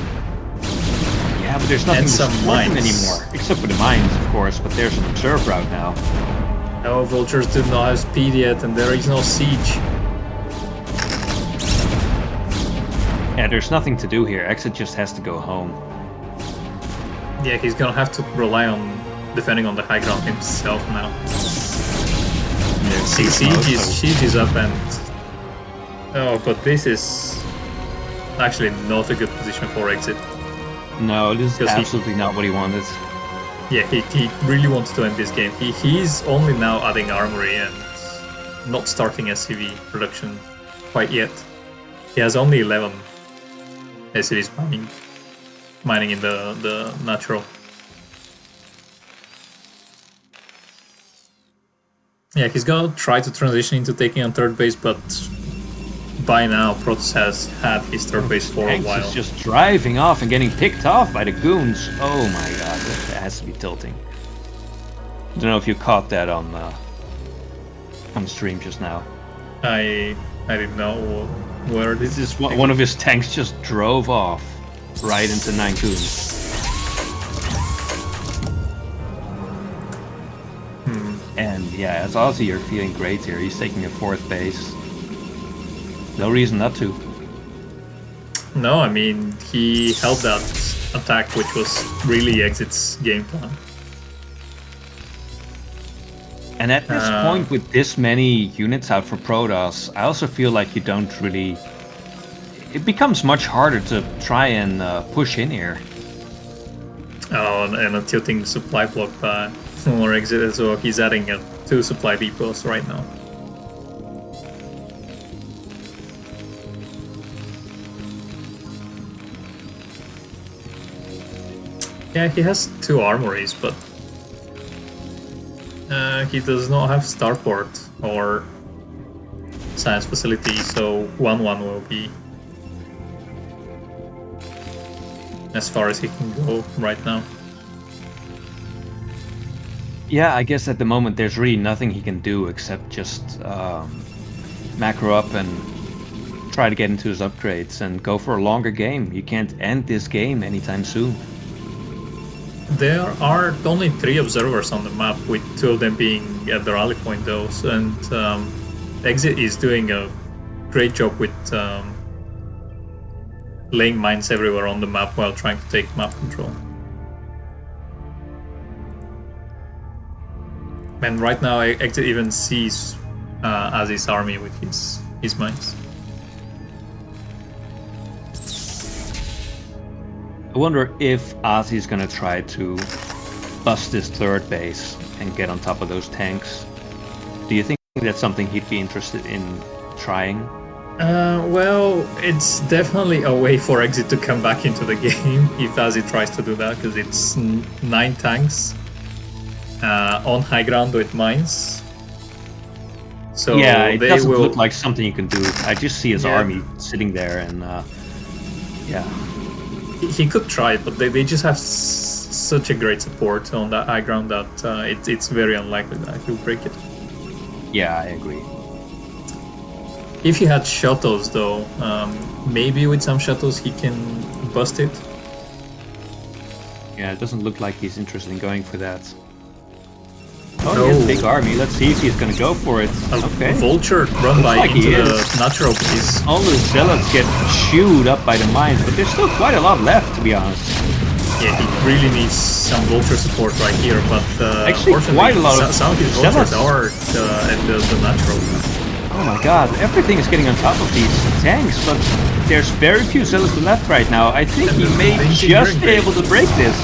Speaker 2: Yeah, but there's nothing to support them anymore. Except for the mines, of course, but there's an observe route now.
Speaker 1: No, Vultures do not have speed yet, and there is no siege.
Speaker 2: Yeah, there's nothing to do here. Exit just has to go home.
Speaker 1: Yeah, he's gonna have to rely on defending on the high ground himself now. Siege is up and... Oh, but this is actually not a good position for Exit.
Speaker 2: No, this is absolutely not what he wanted.
Speaker 1: Yeah, he really wants to end this game. He's only now adding armory and not starting SCV production quite yet. He has only 11 SCVs mining in the natural. Yeah, he's gonna try to transition into taking on 3rd base, but by now Protoss has had his 3rd base for a while.
Speaker 2: He's just driving off and getting picked off by the goons. Oh my god, that has to be tilting. I don't know if you caught that on stream just now.
Speaker 1: I didn't know where
Speaker 2: this is. One of his tanks just drove off right into 9 goons. And yeah, as Aussie, you're feeling great here. He's taking a 4th base. No reason not to.
Speaker 1: No, I mean, he held that attack, which was really Exit's game plan.
Speaker 2: And at this point, with this many units out for Protoss, I also feel like you don't really... It becomes much harder to try and push in here.
Speaker 1: Oh, and a tilting supply block by more Exit as well. He's adding 2 supply depots right now. Yeah, he has 2 armories, but he does not have starport or science facility, so 1-1 will be as far as he can go right now.
Speaker 2: Yeah, I guess at the moment there's really nothing he can do except just macro up and try to get into his upgrades and go for a longer game. You can't end this game anytime soon.
Speaker 1: There are only 3 observers on the map, with 2 of them being at the rally point though, and Exit is doing a great job with laying mines everywhere on the map while trying to take map control. And right now Exit even sees Azzy's army with his mines.
Speaker 2: I wonder if Ozzy's gonna try to bust this 3rd base and get on top of those tanks. Do you think that's something he'd be interested in trying?
Speaker 1: Well, it's definitely a way for Exit to come back into the game if Azzy tries to do that, because it's 9 tanks on high ground with mines. So
Speaker 2: yeah, it
Speaker 1: they
Speaker 2: doesn't
Speaker 1: will.
Speaker 2: look like something you can do. I just see his
Speaker 1: Yeah.
Speaker 2: army sitting there, and yeah.
Speaker 1: He could try it, but they just have such a great support on that high ground that it's very unlikely that he'll break it.
Speaker 2: Yeah, I agree.
Speaker 1: If he had shuttles, though, maybe with some shuttles he can bust it.
Speaker 2: Yeah, it doesn't look like he's interested in going for that. Oh, he has a big army. Let's see if he's gonna go for it. Okay.
Speaker 1: Vulture run by
Speaker 2: like
Speaker 1: into
Speaker 2: he
Speaker 1: the
Speaker 2: is.
Speaker 1: natural piece.
Speaker 2: All the zealots get chewed up by the mines, but there's still quite a lot left, to be honest.
Speaker 1: Yeah, he really needs some vulture support right here, but
Speaker 2: Actually,
Speaker 1: unfortunately,
Speaker 2: quite a lot of
Speaker 1: some of his vultures
Speaker 2: zealots.
Speaker 1: are at the natural.
Speaker 2: Oh my god, everything is getting on top of these tanks, but there's very few zealots left right now. I think he may just be able to break this.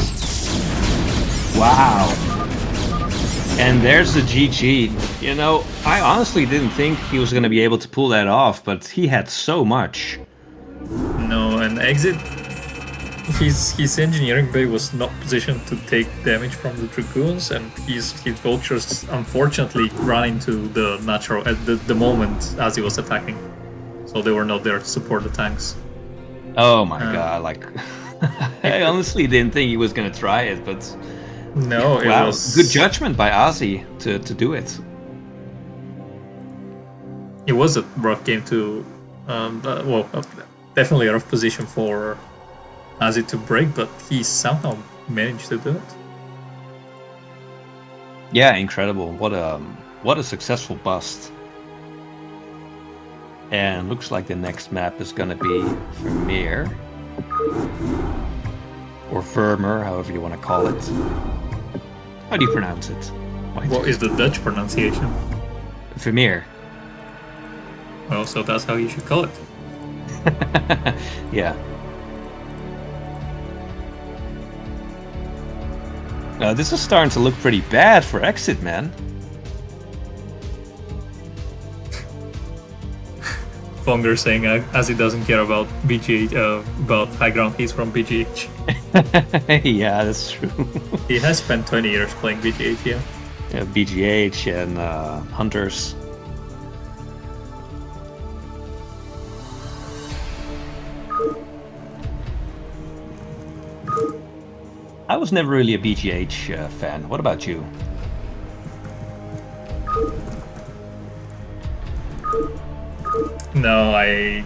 Speaker 2: Wow. And there's the GG. You know, I honestly didn't think he was going to be able to pull that off, but he had so much.
Speaker 1: No, and exit. His engineering bay was not positioned to take damage from the dragoons, and his vultures unfortunately ran into the natural at the moment as he was attacking, so they were not there to support the tanks.
Speaker 2: Oh my god! Like, I honestly didn't think he was going to try it, but
Speaker 1: no, it
Speaker 2: wow,
Speaker 1: was
Speaker 2: good judgment by Ozzy to do it.
Speaker 1: It was a rough game to, definitely a rough position for Ozzy to break, but he somehow managed to do it.
Speaker 2: Yeah, incredible! What a successful bust. And looks like the next map is gonna be Vermeer. Or Vermeer, however you want to call it. How do you pronounce it?
Speaker 1: What is the Dutch pronunciation?
Speaker 2: Vermeer.
Speaker 1: Well, so that's how you should call it.
Speaker 2: Yeah. This is starting to look pretty bad for Exit, man.
Speaker 1: Fonger saying as he doesn't care about BGH, about high ground, he's from BGH.
Speaker 2: Yeah, that's true.
Speaker 1: He has spent 20 years playing BGH, yeah.
Speaker 2: Yeah, BGH and Hunters. I was never really a BGH fan. What about you?
Speaker 1: No, I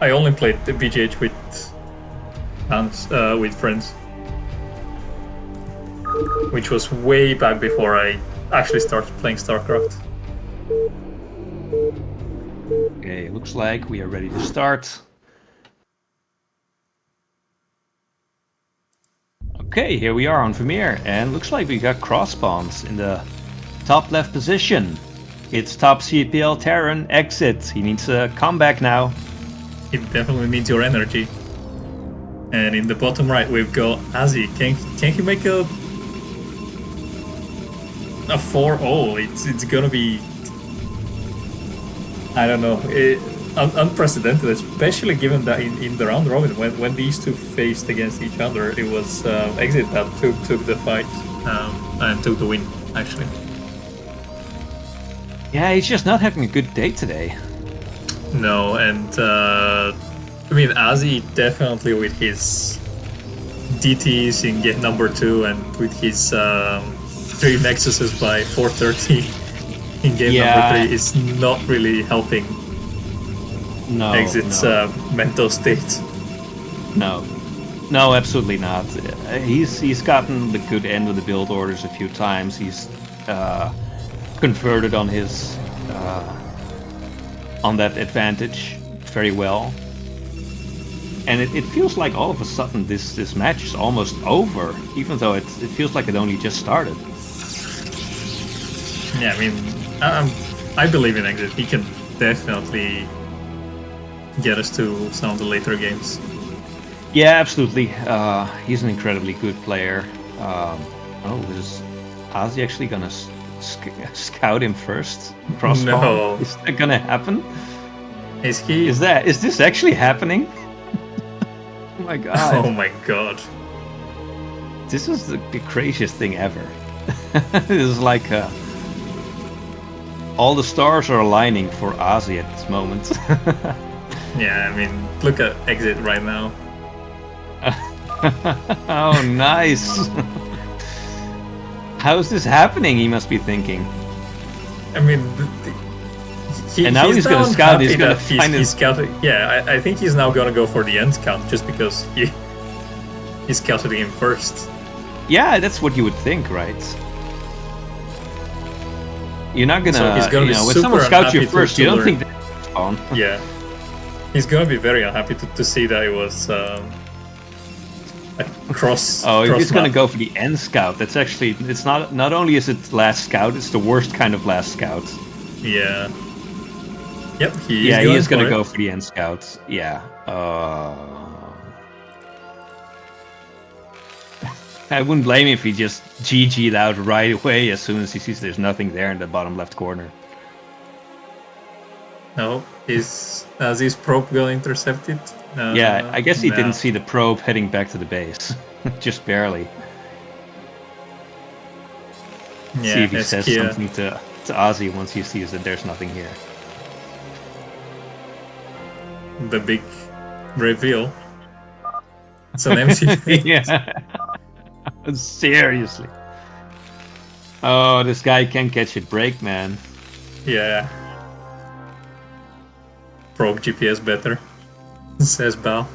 Speaker 1: only played the BGH with friends, which was way back before I actually started playing Starcraft.
Speaker 2: Okay, looks like we are ready to start. Okay, here we are on Vermeer, and looks like we got cross spawns in the top left position. It's top CPL Terran, Exit. He needs a comeback now.
Speaker 1: It definitely needs your energy. And in the bottom right, we've got Azzy. Can he make a 4-0? It's gonna be, I don't know, unprecedented, especially given that in the round robin, when these two faced against each other, it was Exit that took the fight and took the win, actually.
Speaker 2: Yeah, he's just not having a good day today.
Speaker 1: No, and I mean, Azzy definitely with his DTs in game number 2 and with his 3 Nexuses by 430 in game number 3 is not really helping Exit's mental state.
Speaker 2: No, absolutely not. He's gotten the good end of the build orders a few times. He's converted on his on that advantage very well, and it feels like all of a sudden this match is almost over, even though it feels like it only just started.
Speaker 1: Yeah, I mean, I believe in Exit. He can definitely get us to some of the later games.
Speaker 2: Yeah, absolutely. He's an incredibly good player. Is Ozzy actually gonna scout him first? Crossbow?
Speaker 1: No.
Speaker 2: Is that gonna happen?
Speaker 1: Is he?
Speaker 2: Is this actually happening? Oh my god.
Speaker 1: Oh my god.
Speaker 2: This is the craziest thing ever. This is like All the stars are aligning for Ozzy at this moment.
Speaker 1: Yeah, I mean, look at Exit right now.
Speaker 2: Oh, nice. How is this happening? He must be thinking.
Speaker 1: I mean,
Speaker 2: And now he's gonna
Speaker 1: now
Speaker 2: scout. He's
Speaker 1: happy
Speaker 2: gonna
Speaker 1: that
Speaker 2: find
Speaker 1: he's
Speaker 2: his.
Speaker 1: scouting. Yeah, I think he's now gonna go for the end count just because he scouted him first.
Speaker 2: Yeah, that's what you would think, right? You're not gonna,
Speaker 1: So he's gonna be
Speaker 2: when someone
Speaker 1: super
Speaker 2: scouts you
Speaker 1: unhappy
Speaker 2: first,
Speaker 1: to
Speaker 2: you don't
Speaker 1: learn.
Speaker 2: think that's spawn.
Speaker 1: Yeah, he's gonna be very unhappy to see that it was a cross.
Speaker 2: Oh, if
Speaker 1: cross
Speaker 2: he's gonna
Speaker 1: map.
Speaker 2: go for the end scout, that's actually, it's not only is it last scout, it's the worst kind of last scout.
Speaker 1: Yeah. Yep.
Speaker 2: He is gonna go for the end scout. Yeah. I wouldn't blame him if he just GG'd out right away as soon as he sees there's nothing there in the bottom left corner.
Speaker 1: No, is his probe gonna intercept it?
Speaker 2: Yeah, I guess he
Speaker 1: no.
Speaker 2: didn't see the probe heading back to the base. Just barely.
Speaker 1: Yeah,
Speaker 2: See if he says
Speaker 1: Kia.
Speaker 2: something to Ozzy once he sees that there's nothing here.
Speaker 1: The big reveal. It's an MC.
Speaker 2: Yeah. Seriously. Oh, this guy can't catch a break, man.
Speaker 1: Yeah. Probe GPS better, says Bal.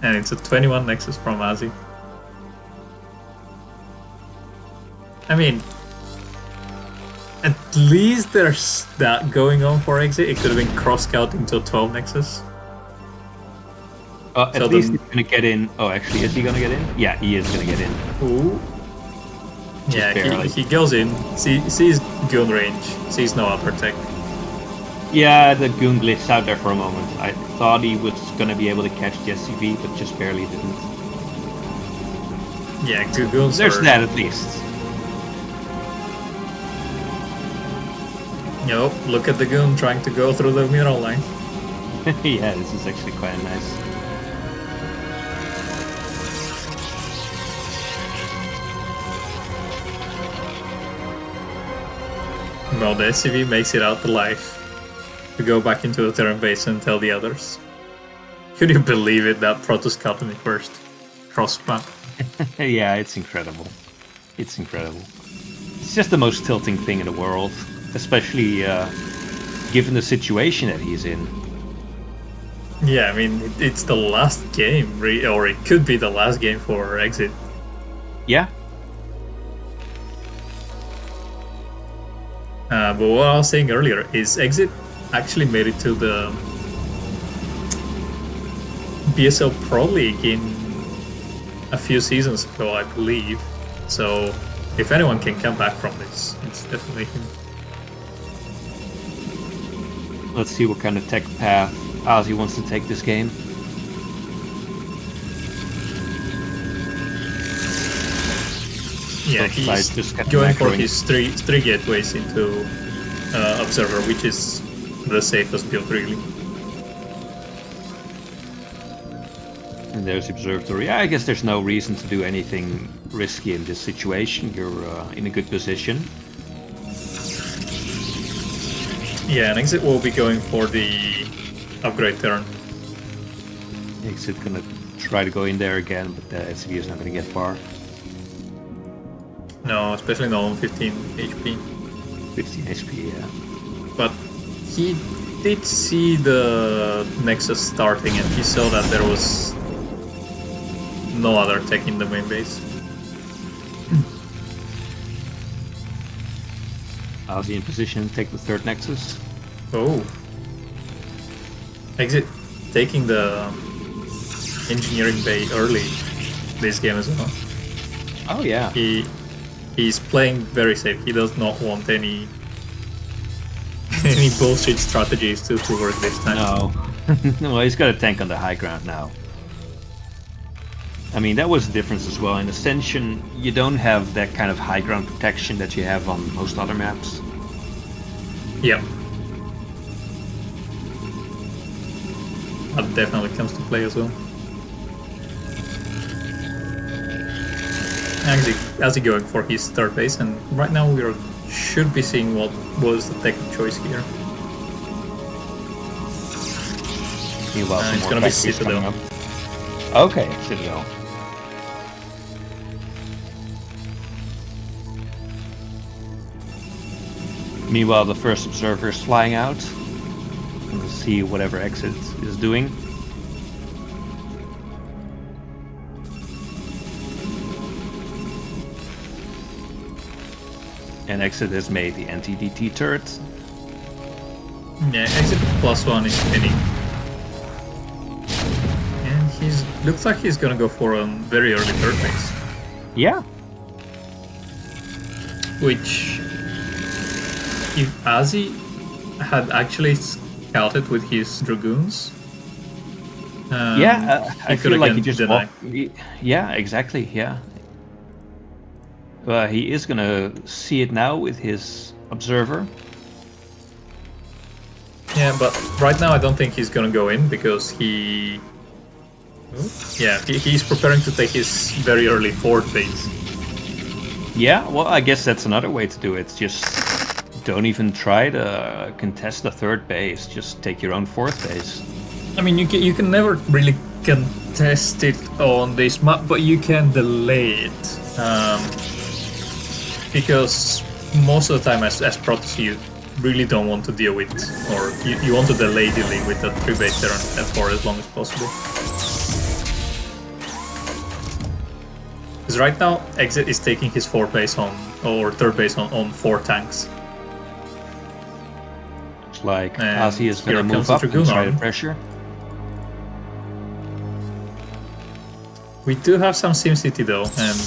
Speaker 1: And it's a 21 Nexus from Ozzy. I mean, at least there's that going on for Exit. It could have been cross-scout into a 12 Nexus.
Speaker 2: At
Speaker 1: So
Speaker 2: least
Speaker 1: then-
Speaker 2: he's gonna get in. Oh, actually, is he gonna get in? Yeah, he is gonna get in.
Speaker 1: Ooh. Yeah,
Speaker 2: barely.
Speaker 1: he goes in, sees gun range, sees no upper tech.
Speaker 2: Yeah, the goon glitched out there for a moment. I thought he was gonna be able to catch the SCV, but just barely didn't.
Speaker 1: Yeah, goons
Speaker 2: There's
Speaker 1: are...
Speaker 2: that at least.
Speaker 1: Yo, look at the goon trying to go through the mineral line.
Speaker 2: Yeah, this is actually quite nice.
Speaker 1: Well, the SCV makes it out alive to go back into the Terran base and tell the others. Could you believe it that Protoss caught me first? Cross map.
Speaker 2: Yeah, it's incredible. It's incredible. It's just the most tilting thing in the world, especially given the situation that he's in.
Speaker 1: Yeah, I mean, it's the last game, or it could be the last game for Exit.
Speaker 2: Yeah.
Speaker 1: But what I was saying earlier is Exit actually made it to the BSL Pro League in a few seasons ago, I believe. So if anyone can come back from this, it's definitely him.
Speaker 2: Let's see what kind of tech path Ozzy wants to take this game.
Speaker 1: Yeah,
Speaker 2: Looks like
Speaker 1: he's
Speaker 2: just kept
Speaker 1: going for
Speaker 2: macroing.
Speaker 1: his three gateways into Observer, which is the safest build, really.
Speaker 2: And there's Observatory. I guess there's no reason to do anything risky in this situation. You're in a good position.
Speaker 1: Yeah, and Exit will be going for the upgrade turn.
Speaker 2: Exit gonna try to go in there again, but the SCV is not gonna get far.
Speaker 1: No, especially not on 15 HP.
Speaker 2: 15 HP, yeah.
Speaker 1: But he did see the Nexus starting and he saw that there was no other tech in the main base.
Speaker 2: Ozzy in position to take the third Nexus.
Speaker 1: Oh. Exit taking the engineering bay early this game as well.
Speaker 2: Oh yeah.
Speaker 1: He's playing very safe. He does not want any any bullshit strategies to work this time.
Speaker 2: No. Well, he's got a tank on the high ground now. I mean, that was the difference as well. In Ascension, you don't have that kind of high ground protection that you have on most other maps.
Speaker 1: Yeah. That definitely comes to play as well. Actually going for his third base, and right now we should be seeing what was the tech choice here.
Speaker 2: Meanwhile, some
Speaker 1: It's
Speaker 2: more
Speaker 1: gonna be
Speaker 2: factories coming
Speaker 1: Citadel.
Speaker 2: up. Okay, Citadel. Meanwhile, the first observer is flying out to see whatever Exit is doing. And Exit has made the anti-DT turret.
Speaker 1: Yeah, Exit +1 is spinning. And looks like he's gonna go for a very early third base.
Speaker 2: Yeah.
Speaker 1: Which, if Azzy had actually scouted with his Dragoons,
Speaker 2: I feel like he just
Speaker 1: denied.
Speaker 2: Yeah, exactly. Yeah. He is gonna see it now with his observer.
Speaker 1: Yeah, but right now I don't think he's gonna go in because he's preparing to take his very early fourth base.
Speaker 2: Yeah, well, I guess that's another way to do it. Just don't even try to contest the third base. Just take your own fourth base.
Speaker 1: I mean, you can never really contest it on this map, but you can delay it. Because most of the time, as Protoss, you really don't want to deal with, or you want to delay dealing with the 3-base turn for as long as possible. Because right now, Exit is taking his fourth base on, or third base on 4 tanks.
Speaker 2: Looks like Azzy is going to move up and try to pressure.
Speaker 1: We do have some SimCity though, and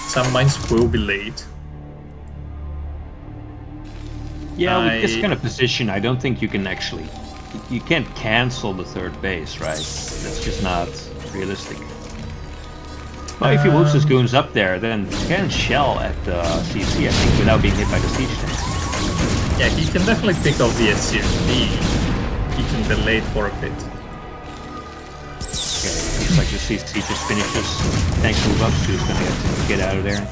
Speaker 1: some mines will be laid.
Speaker 2: Yeah, with this kind of position, I don't think you can actually... You can't cancel the third base, right? That's just not realistic. Well, if he moves his goons up there, then he can shell at the CC, I think, without being hit by the siege tanks.
Speaker 1: Yeah, he can definitely pick off the SCP. He can delay it for a bit.
Speaker 2: Okay, looks like the CC just finishes. Tanks move up, so he's gonna get out of there.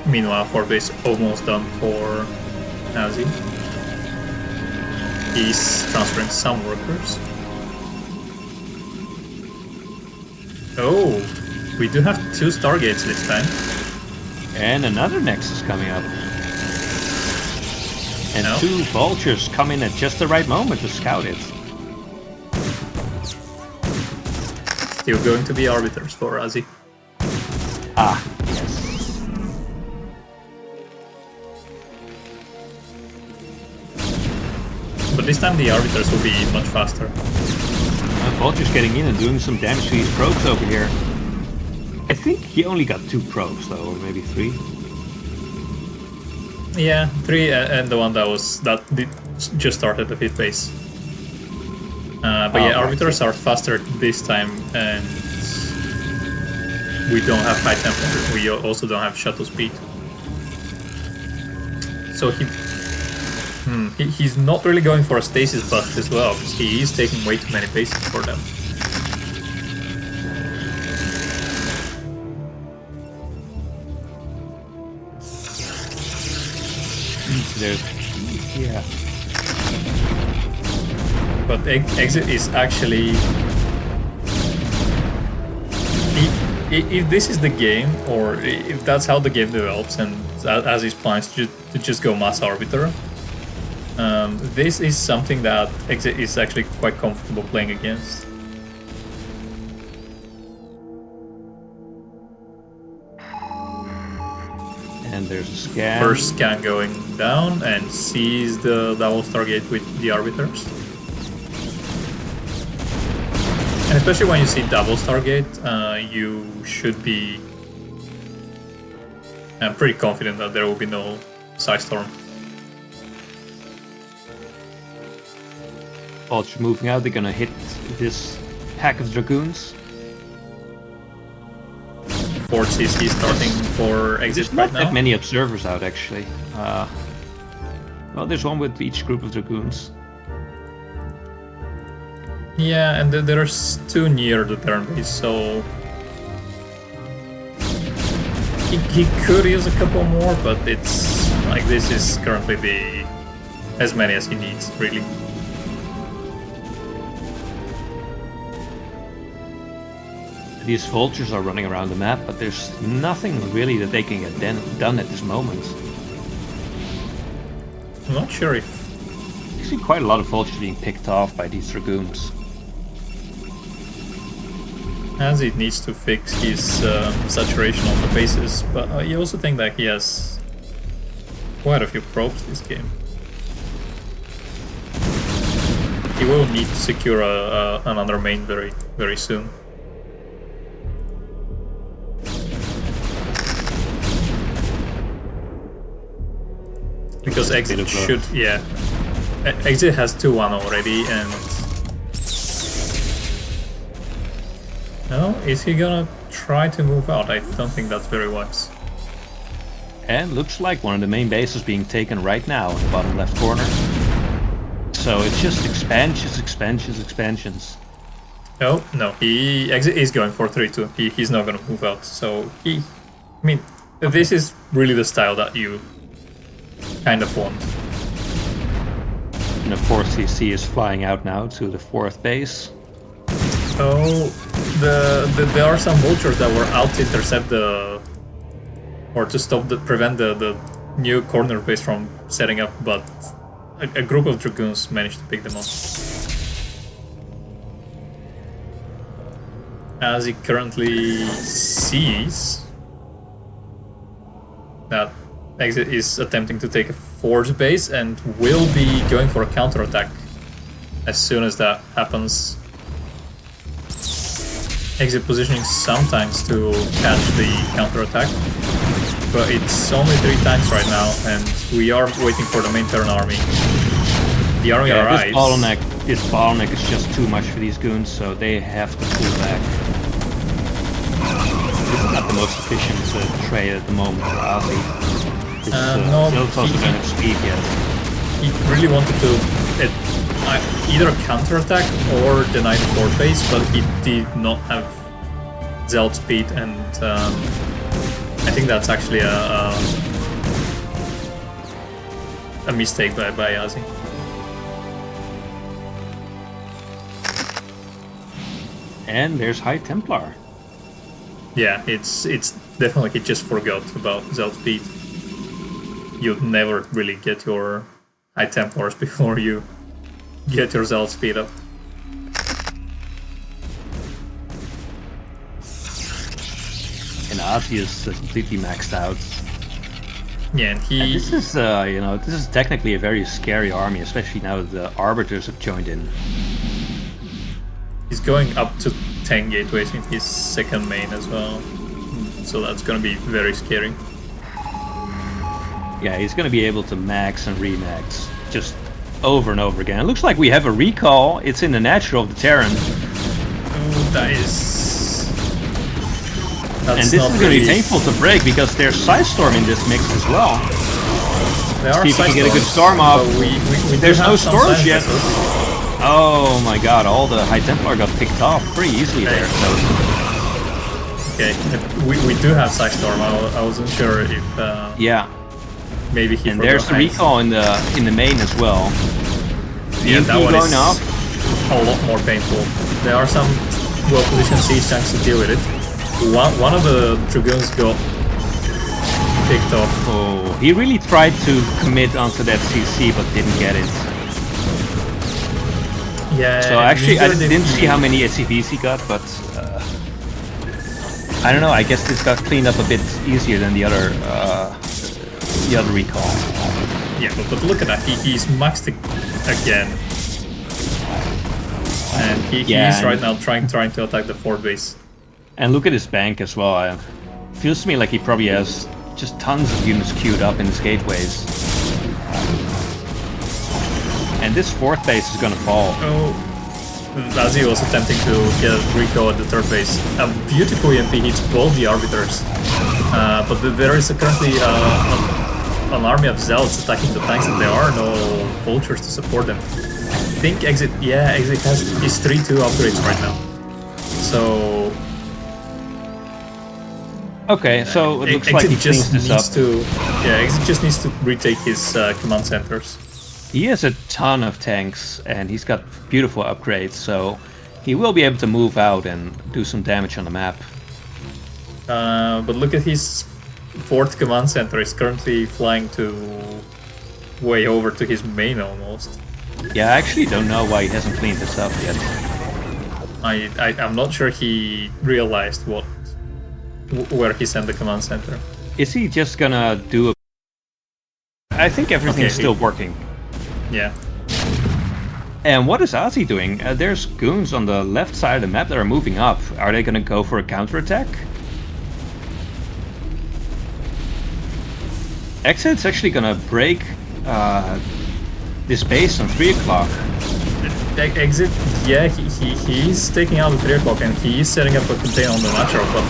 Speaker 1: Meanwhile, 4th base almost done for Azzy. He's transferring some workers. Oh, we do have 2 Stargates this time.
Speaker 2: And another Nexus coming up. And 2 Vultures come in at just the right moment to scout it.
Speaker 1: Still going to be Arbiters for Azzy.
Speaker 2: Ah, yes.
Speaker 1: But this time the Arbiters will be much faster.
Speaker 2: Vulture's getting in and doing some damage to these probes over here. I think he only got 2 probes though, or maybe 3.
Speaker 1: Yeah, 3 and the one that just started the 5th base. But yeah, Arbiters are faster this time, and we don't have high temperature. We also don't have shuttle speed. So he's not really going for a stasis bust as well, because he is taking way too many bases for them.
Speaker 2: Yeah.
Speaker 1: But Exit is actually... If this is the game, or if that's how the game develops, and as his plans to just go mass arbiter, this is something that Exit is actually quite comfortable playing against.
Speaker 2: And there's a scan.
Speaker 1: First scan going down and sees the double Stargate with the Arbiters. And especially when you see double Stargate, you should be pretty confident that there will be no Side Storm.
Speaker 2: Vulture moving out, they're gonna hit this pack of Dragoons.
Speaker 1: 4 CC starting for Exit right now.
Speaker 2: There's not that many observers out actually. Well, there's one with each group of Dragoons.
Speaker 1: Yeah, and there's two near the turn base, so he could use a couple more, but it's like this is currently the as many as he needs, really.
Speaker 2: These vultures are running around the map, but there's nothing really that they can get done at this moment.
Speaker 1: I'm not sure if...
Speaker 2: I see quite a lot of vultures being picked off by these dragoons.
Speaker 1: As it needs to fix his saturation on the bases, but I also think that he has quite a few probes this game. He will need to secure another main very soon. Because Exit should, yeah. Exit has 2-1 already, and... No, is he gonna try to move out? I don't think that's very wise.
Speaker 2: And looks like one of the main bases being taken right now in the bottom left corner. So it's just expansions.
Speaker 1: Oh, no, Exit is going for 3-2. He's not gonna move out, so I mean, this is really the style that you kind of want.
Speaker 2: And of course CC is flying out now to the 4th base.
Speaker 1: Oh, there are some vultures that were out to intercept or to stop prevent the new corner base from setting up, but a group of dragoons managed to pick them up. As he currently sees that Exit is attempting to take a 4th base and will be going for a counterattack as soon as that happens. Exit positioning sometimes to catch the counterattack, but it's only 3 times right now, and we are waiting for the main turn army. The army arrives.
Speaker 2: This bottleneck is just too much for these goons, so they have to pull back. This is not the most efficient trade at the moment for Ozzy.
Speaker 1: No,
Speaker 2: he also doesn't have speed yet.
Speaker 1: He really wanted to either counterattack or deny the 4th base, but he did not have Zeld speed, and I think that's actually a mistake by Ozzy.
Speaker 2: And there's High Templar.
Speaker 1: Yeah, it's definitely he just forgot about Zeld speed. You'd never really get your High Templars before you get your Zeld speed up.
Speaker 2: And Ozzy is completely maxed out.
Speaker 1: Yeah, and
Speaker 2: this is, this is technically a very scary army, especially now that the Arbiters have joined in.
Speaker 1: He's going up to 10 gateways in his 2nd main as well, so that's gonna be very scary.
Speaker 2: Yeah, he's gonna be able to max and remax just over and over again. It looks like we have a recall. It's in the natural of the Terran.
Speaker 1: Oh, that is...
Speaker 2: And this is going to be painful to break because there's Sidestorm in this mix as well.
Speaker 1: There are
Speaker 2: see if we can get a good storm off. There's no storage yet. Oh my god, all the High Templar got picked off pretty easily there. So.
Speaker 1: Okay, we do have Sidestorm. I wasn't sure if...
Speaker 2: yeah.
Speaker 1: Maybe he
Speaker 2: and there's the recall in the main as well.
Speaker 1: Yeah, that one
Speaker 2: going
Speaker 1: is
Speaker 2: off.
Speaker 1: A lot more painful. There are some well-positioned siege tanks to deal with it. One of the dragoons got picked off.
Speaker 2: Oh, he really tried to commit onto that CC but didn't get it.
Speaker 1: Yeah.
Speaker 2: So actually, I didn't see how many SCVs he got, but I don't know. I guess this got cleaned up a bit easier than the other recall.
Speaker 1: Yeah, but look at that. He's maxed again, and he is right now trying to attack the 4th base.
Speaker 2: And look at his bank as well. Feels to me like he probably has just tons of units queued up in his gateways. And this 4th base is gonna fall.
Speaker 1: Oh, Ozzy was attempting to get a recall at the 3rd base. A beautiful EMP hits both the Arbiters. But there is currently an army of Zelds attacking the tanks, and there are no vultures to support them. think Exit, yeah, Exit has his 3-2 upgrades right now. So
Speaker 2: Okay, so it looks like
Speaker 1: Exit
Speaker 2: he
Speaker 1: just
Speaker 2: cleans this
Speaker 1: needs
Speaker 2: up.
Speaker 1: to, yeah, Exit just needs to retake his command centers.
Speaker 2: He has a ton of tanks, and he's got beautiful upgrades, so he will be able to move out and do some damage on the map.
Speaker 1: But look at his fourth command center. He's currently flying to way over to his main almost.
Speaker 2: Yeah, I actually don't know why he hasn't cleaned this up yet.
Speaker 1: I'm not sure he realized where he sent the command center.
Speaker 2: Is he just gonna do a... I think everything's still working.
Speaker 1: Yeah.
Speaker 2: And what is Ozzy doing? There's goons on the left side of the map that are moving up. Are they gonna go for a counterattack? Exit's actually gonna break this base on 3 o'clock.
Speaker 1: Exit, yeah, he's taking out the 3 o'clock and he's setting up a container on the natural, but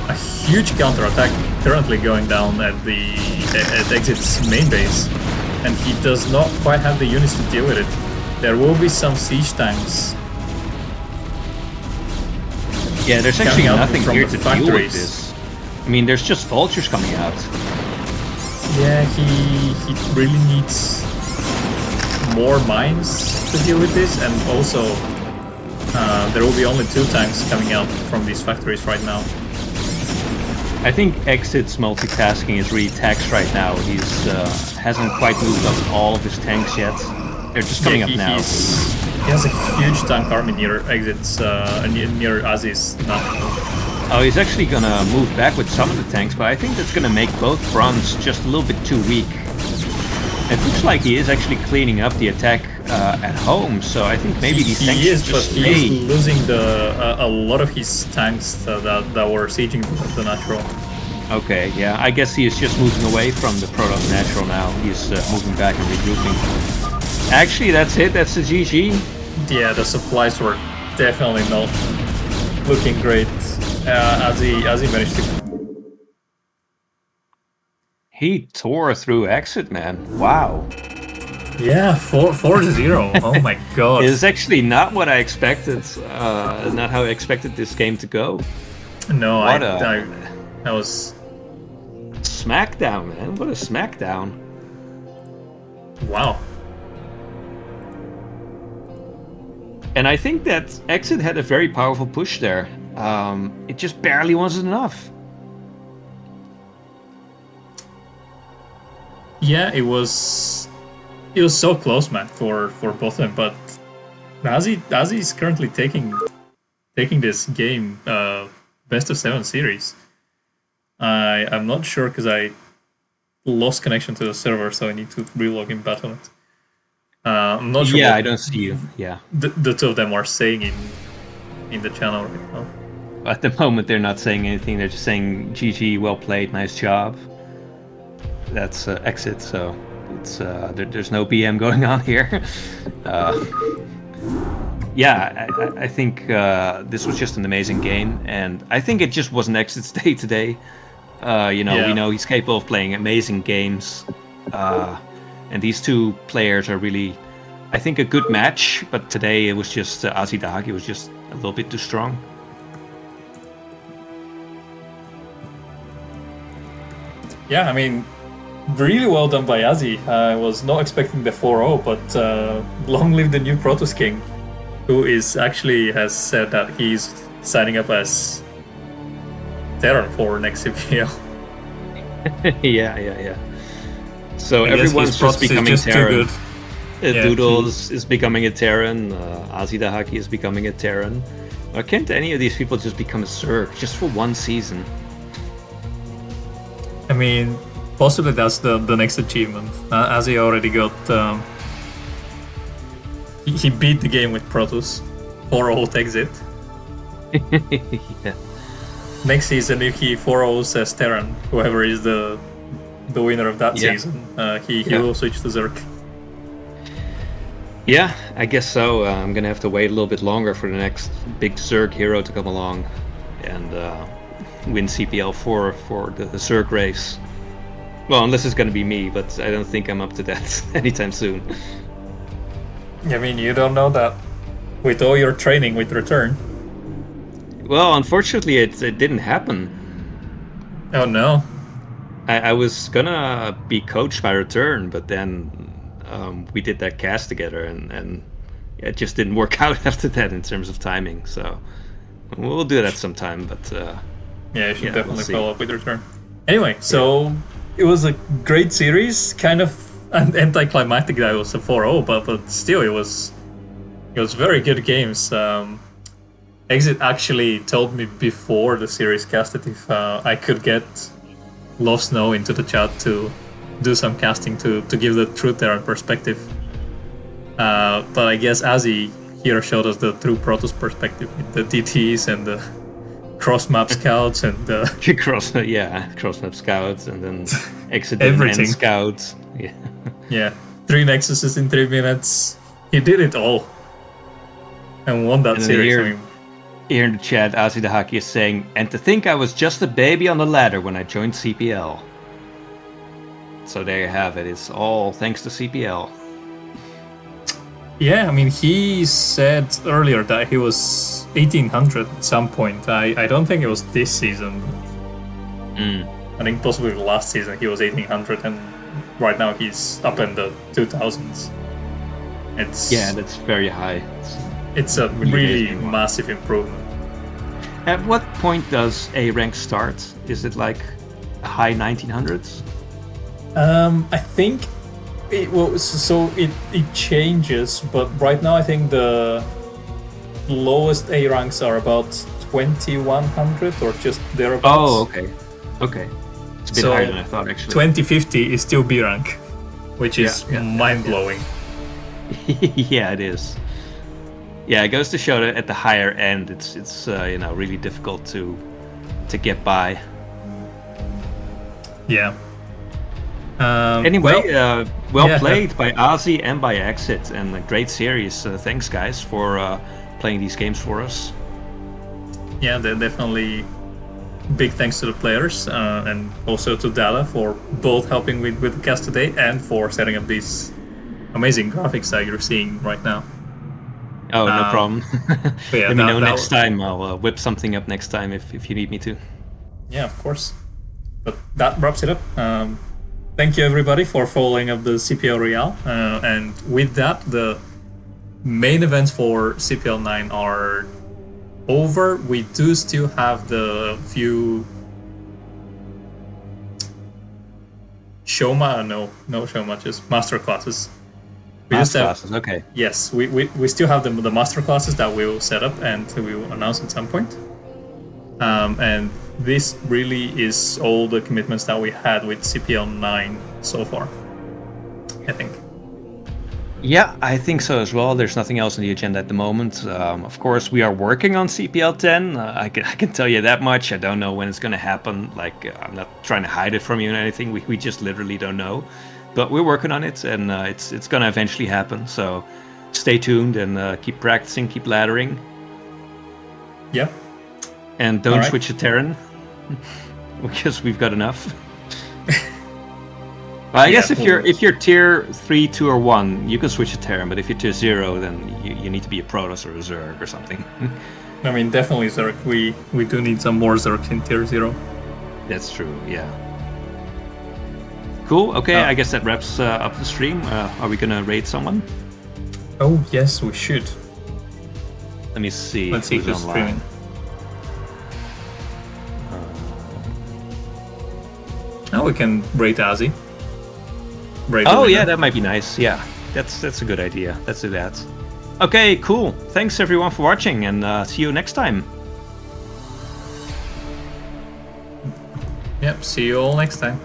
Speaker 1: a huge counterattack currently going down at Exit's main base, and he does not quite have the units to deal with it. There will be some siege tanks.
Speaker 2: Yeah, there's actually nothing here to
Speaker 1: factories.
Speaker 2: deal with this. I mean, there's just vultures coming out.
Speaker 1: Yeah, he really needs more mines to deal with this, and also there will be only 2 tanks coming out from these factories right now.
Speaker 2: I think Exit's multitasking is really taxed right now. He's hasn't quite moved up all of his tanks yet. They're just coming up now.
Speaker 1: He has a huge tank army near Exit's, near Ozzy's natural.
Speaker 2: Oh, he's actually gonna move back with some of the tanks, but I think that's gonna make both fronts just a little bit too weak. It looks like he is actually cleaning up the attack at home, so I think maybe these tanks
Speaker 1: he is,
Speaker 2: just
Speaker 1: but
Speaker 2: stay.
Speaker 1: he is losing a lot of his tanks that were sieging the natural.
Speaker 2: Okay, yeah, I guess he is just moving away from the Protoss natural now. He's moving back and regrouping. Actually, that's it. That's the GG.
Speaker 1: Yeah, the supplies were definitely not looking great. As he managed to.
Speaker 2: He tore through Exit, man. Wow.
Speaker 1: Yeah, 4-0. Oh my god.
Speaker 2: It's actually not what I expected. Not how I expected this game to go.
Speaker 1: No, that was
Speaker 2: smackdown, man. What a smackdown.
Speaker 1: Wow.
Speaker 2: And I think that Exit had a very powerful push there. It just barely wasn't enough.
Speaker 1: Yeah, it was so close, man, for both of them. But Ozzy is currently taking this game best of 7 series. I'm not sure because I lost connection to the server, so I need to relog in back on it. I'm not sure.
Speaker 2: Yeah, I don't see you. Yeah.
Speaker 1: The 2 of them are saying in the channel right now.
Speaker 2: At the moment, they're not saying anything. They're just saying GG, well played, nice job. That's Exit, so it's there's no BM going on here. Yeah, I think this was just an amazing game, and I think it just wasn't Exit's day today. We know he's capable of playing amazing games, and these 2 players are really, I think, a good match. But today it was just Ozzy Dahagi was just a little bit too strong.
Speaker 1: Yeah, I mean, really well done by Ozzy. I was not expecting the 4-0, but long live the new Protoss King, who has said that he's signing up as Terran for next CPL.
Speaker 2: Yeah. So everyone's just becoming Terran. Doodles is becoming a Terran. Ozzy Dahagi is becoming a Terran. Why can't any of these people just become a Zerg just for 1 season?
Speaker 1: I mean, possibly that's the next achievement. As he already got, he beat the game with Protoss, 4-0 Exit.
Speaker 2: Yeah.
Speaker 1: Next season, if he 4-0 as Terran, whoever is the winner of that season, he will switch to Zerg.
Speaker 2: Yeah, I guess so. I'm gonna have to wait a little bit longer for the next big Zerg hero to come along and win CPL 4 for the Zerg race. Well, unless it's gonna be me, but I don't think I'm up to that anytime soon.
Speaker 1: I mean, you don't know that with all your training with return.
Speaker 2: Well, unfortunately, it didn't happen.
Speaker 1: Oh no.
Speaker 2: I was gonna be coached by return, but then we did that cast together, and it just didn't work out after that in terms of timing. So we'll do that sometime, but
Speaker 1: Yeah, you should
Speaker 2: yeah, we'll
Speaker 1: definitely
Speaker 2: see.
Speaker 1: follow up with return. Anyway,
Speaker 2: Yeah.
Speaker 1: so it was a great series, kind of an anticlimactic that it was a 4-0, but still it was very good games. Exit actually told me before the series casted if I could get Love Snow into the chat to do some casting to give the truth there and perspective. But I guess Azzy here showed us the true Protoss perspective with the DTs and the cross map scouts and the
Speaker 2: Cross map scouts, and then exit and
Speaker 1: everything.
Speaker 2: scouts. Yeah.
Speaker 1: Yeah, 3 Nexuses in 3 minutes. He did it all and won that
Speaker 2: And then
Speaker 1: series. I mean,
Speaker 2: here in the chat, Asi the Haki is saying, and to think I was just a baby on the ladder when I joined CPL. So there you have it. It's all thanks to CPL.
Speaker 1: yeah, I mean, he said earlier that he was 1800 at some point. I don't think it was this season. I think possibly last season he was 1800, and right now he's up in the 2000s.
Speaker 2: That's very high.
Speaker 1: It's a really massive improvement.
Speaker 2: At what point does A rank start? Is it like a high 1900s?
Speaker 1: I think it changes, but right now I think the lowest A ranks are about 2100 or just thereabouts.
Speaker 2: Oh, okay. Okay. It's a bit higher than I thought, actually.
Speaker 1: 2050 is still B rank, which is mind-blowing.
Speaker 2: Yeah, it is. Yeah, it goes to show that at the higher end, it's really difficult to get by.
Speaker 1: Yeah.
Speaker 2: Anyway, well played by Ozzy and by Exit, and a great series. Thanks, guys, for playing these games for us.
Speaker 1: Yeah, they're definitely big thanks to the players and also to Dada for both helping with the cast today and for setting up these amazing graphics that you're seeing right now.
Speaker 2: Oh, no problem.
Speaker 1: Yeah,
Speaker 2: Let me know next time. I'll whip something up next time if you need me to.
Speaker 1: Yeah, of course. But that wraps it up. Thank you, everybody, for following up the CPL Royale. And with that, the main events for CPL 9 are over. We do still have the few Showma, no show matches, master classes.
Speaker 2: Master classes, okay.
Speaker 1: Yes, we still have the master classes that we'll set up and we will announce at some point. And this really is all the commitments that we had with CPL 9 so far, I think.
Speaker 2: Yeah, I think so as well. There's nothing else on the agenda at the moment. Of course, we are working on CPL 10. I can tell you that much. I don't know when it's going to happen. Like, I'm not trying to hide it from you or anything. We just literally don't know. But we're working on it, and it's going to eventually happen. So stay tuned and keep practicing, keep laddering.
Speaker 1: Yeah.
Speaker 2: And don't switch to Terran, because we've got enough. Well, I guess if you're tier 3, 2, or 1, you can switch to Terran, but if you're tier 0, then you need to be a Protoss or a Zerg or something.
Speaker 1: I mean, definitely Zerg. We do need some more Zergs in tier 0.
Speaker 2: That's true, yeah. Cool, okay, I guess that wraps up the stream. Are we gonna raid someone?
Speaker 1: Oh, yes, we should.
Speaker 2: Let me see.
Speaker 1: Let's see who's streaming. Now we can raid Azzy.
Speaker 2: Yeah, that might be nice. Yeah, that's a good idea. Let's do that. Okay, cool. Thanks everyone for watching, and see you next time.
Speaker 1: Yep, see you all next time.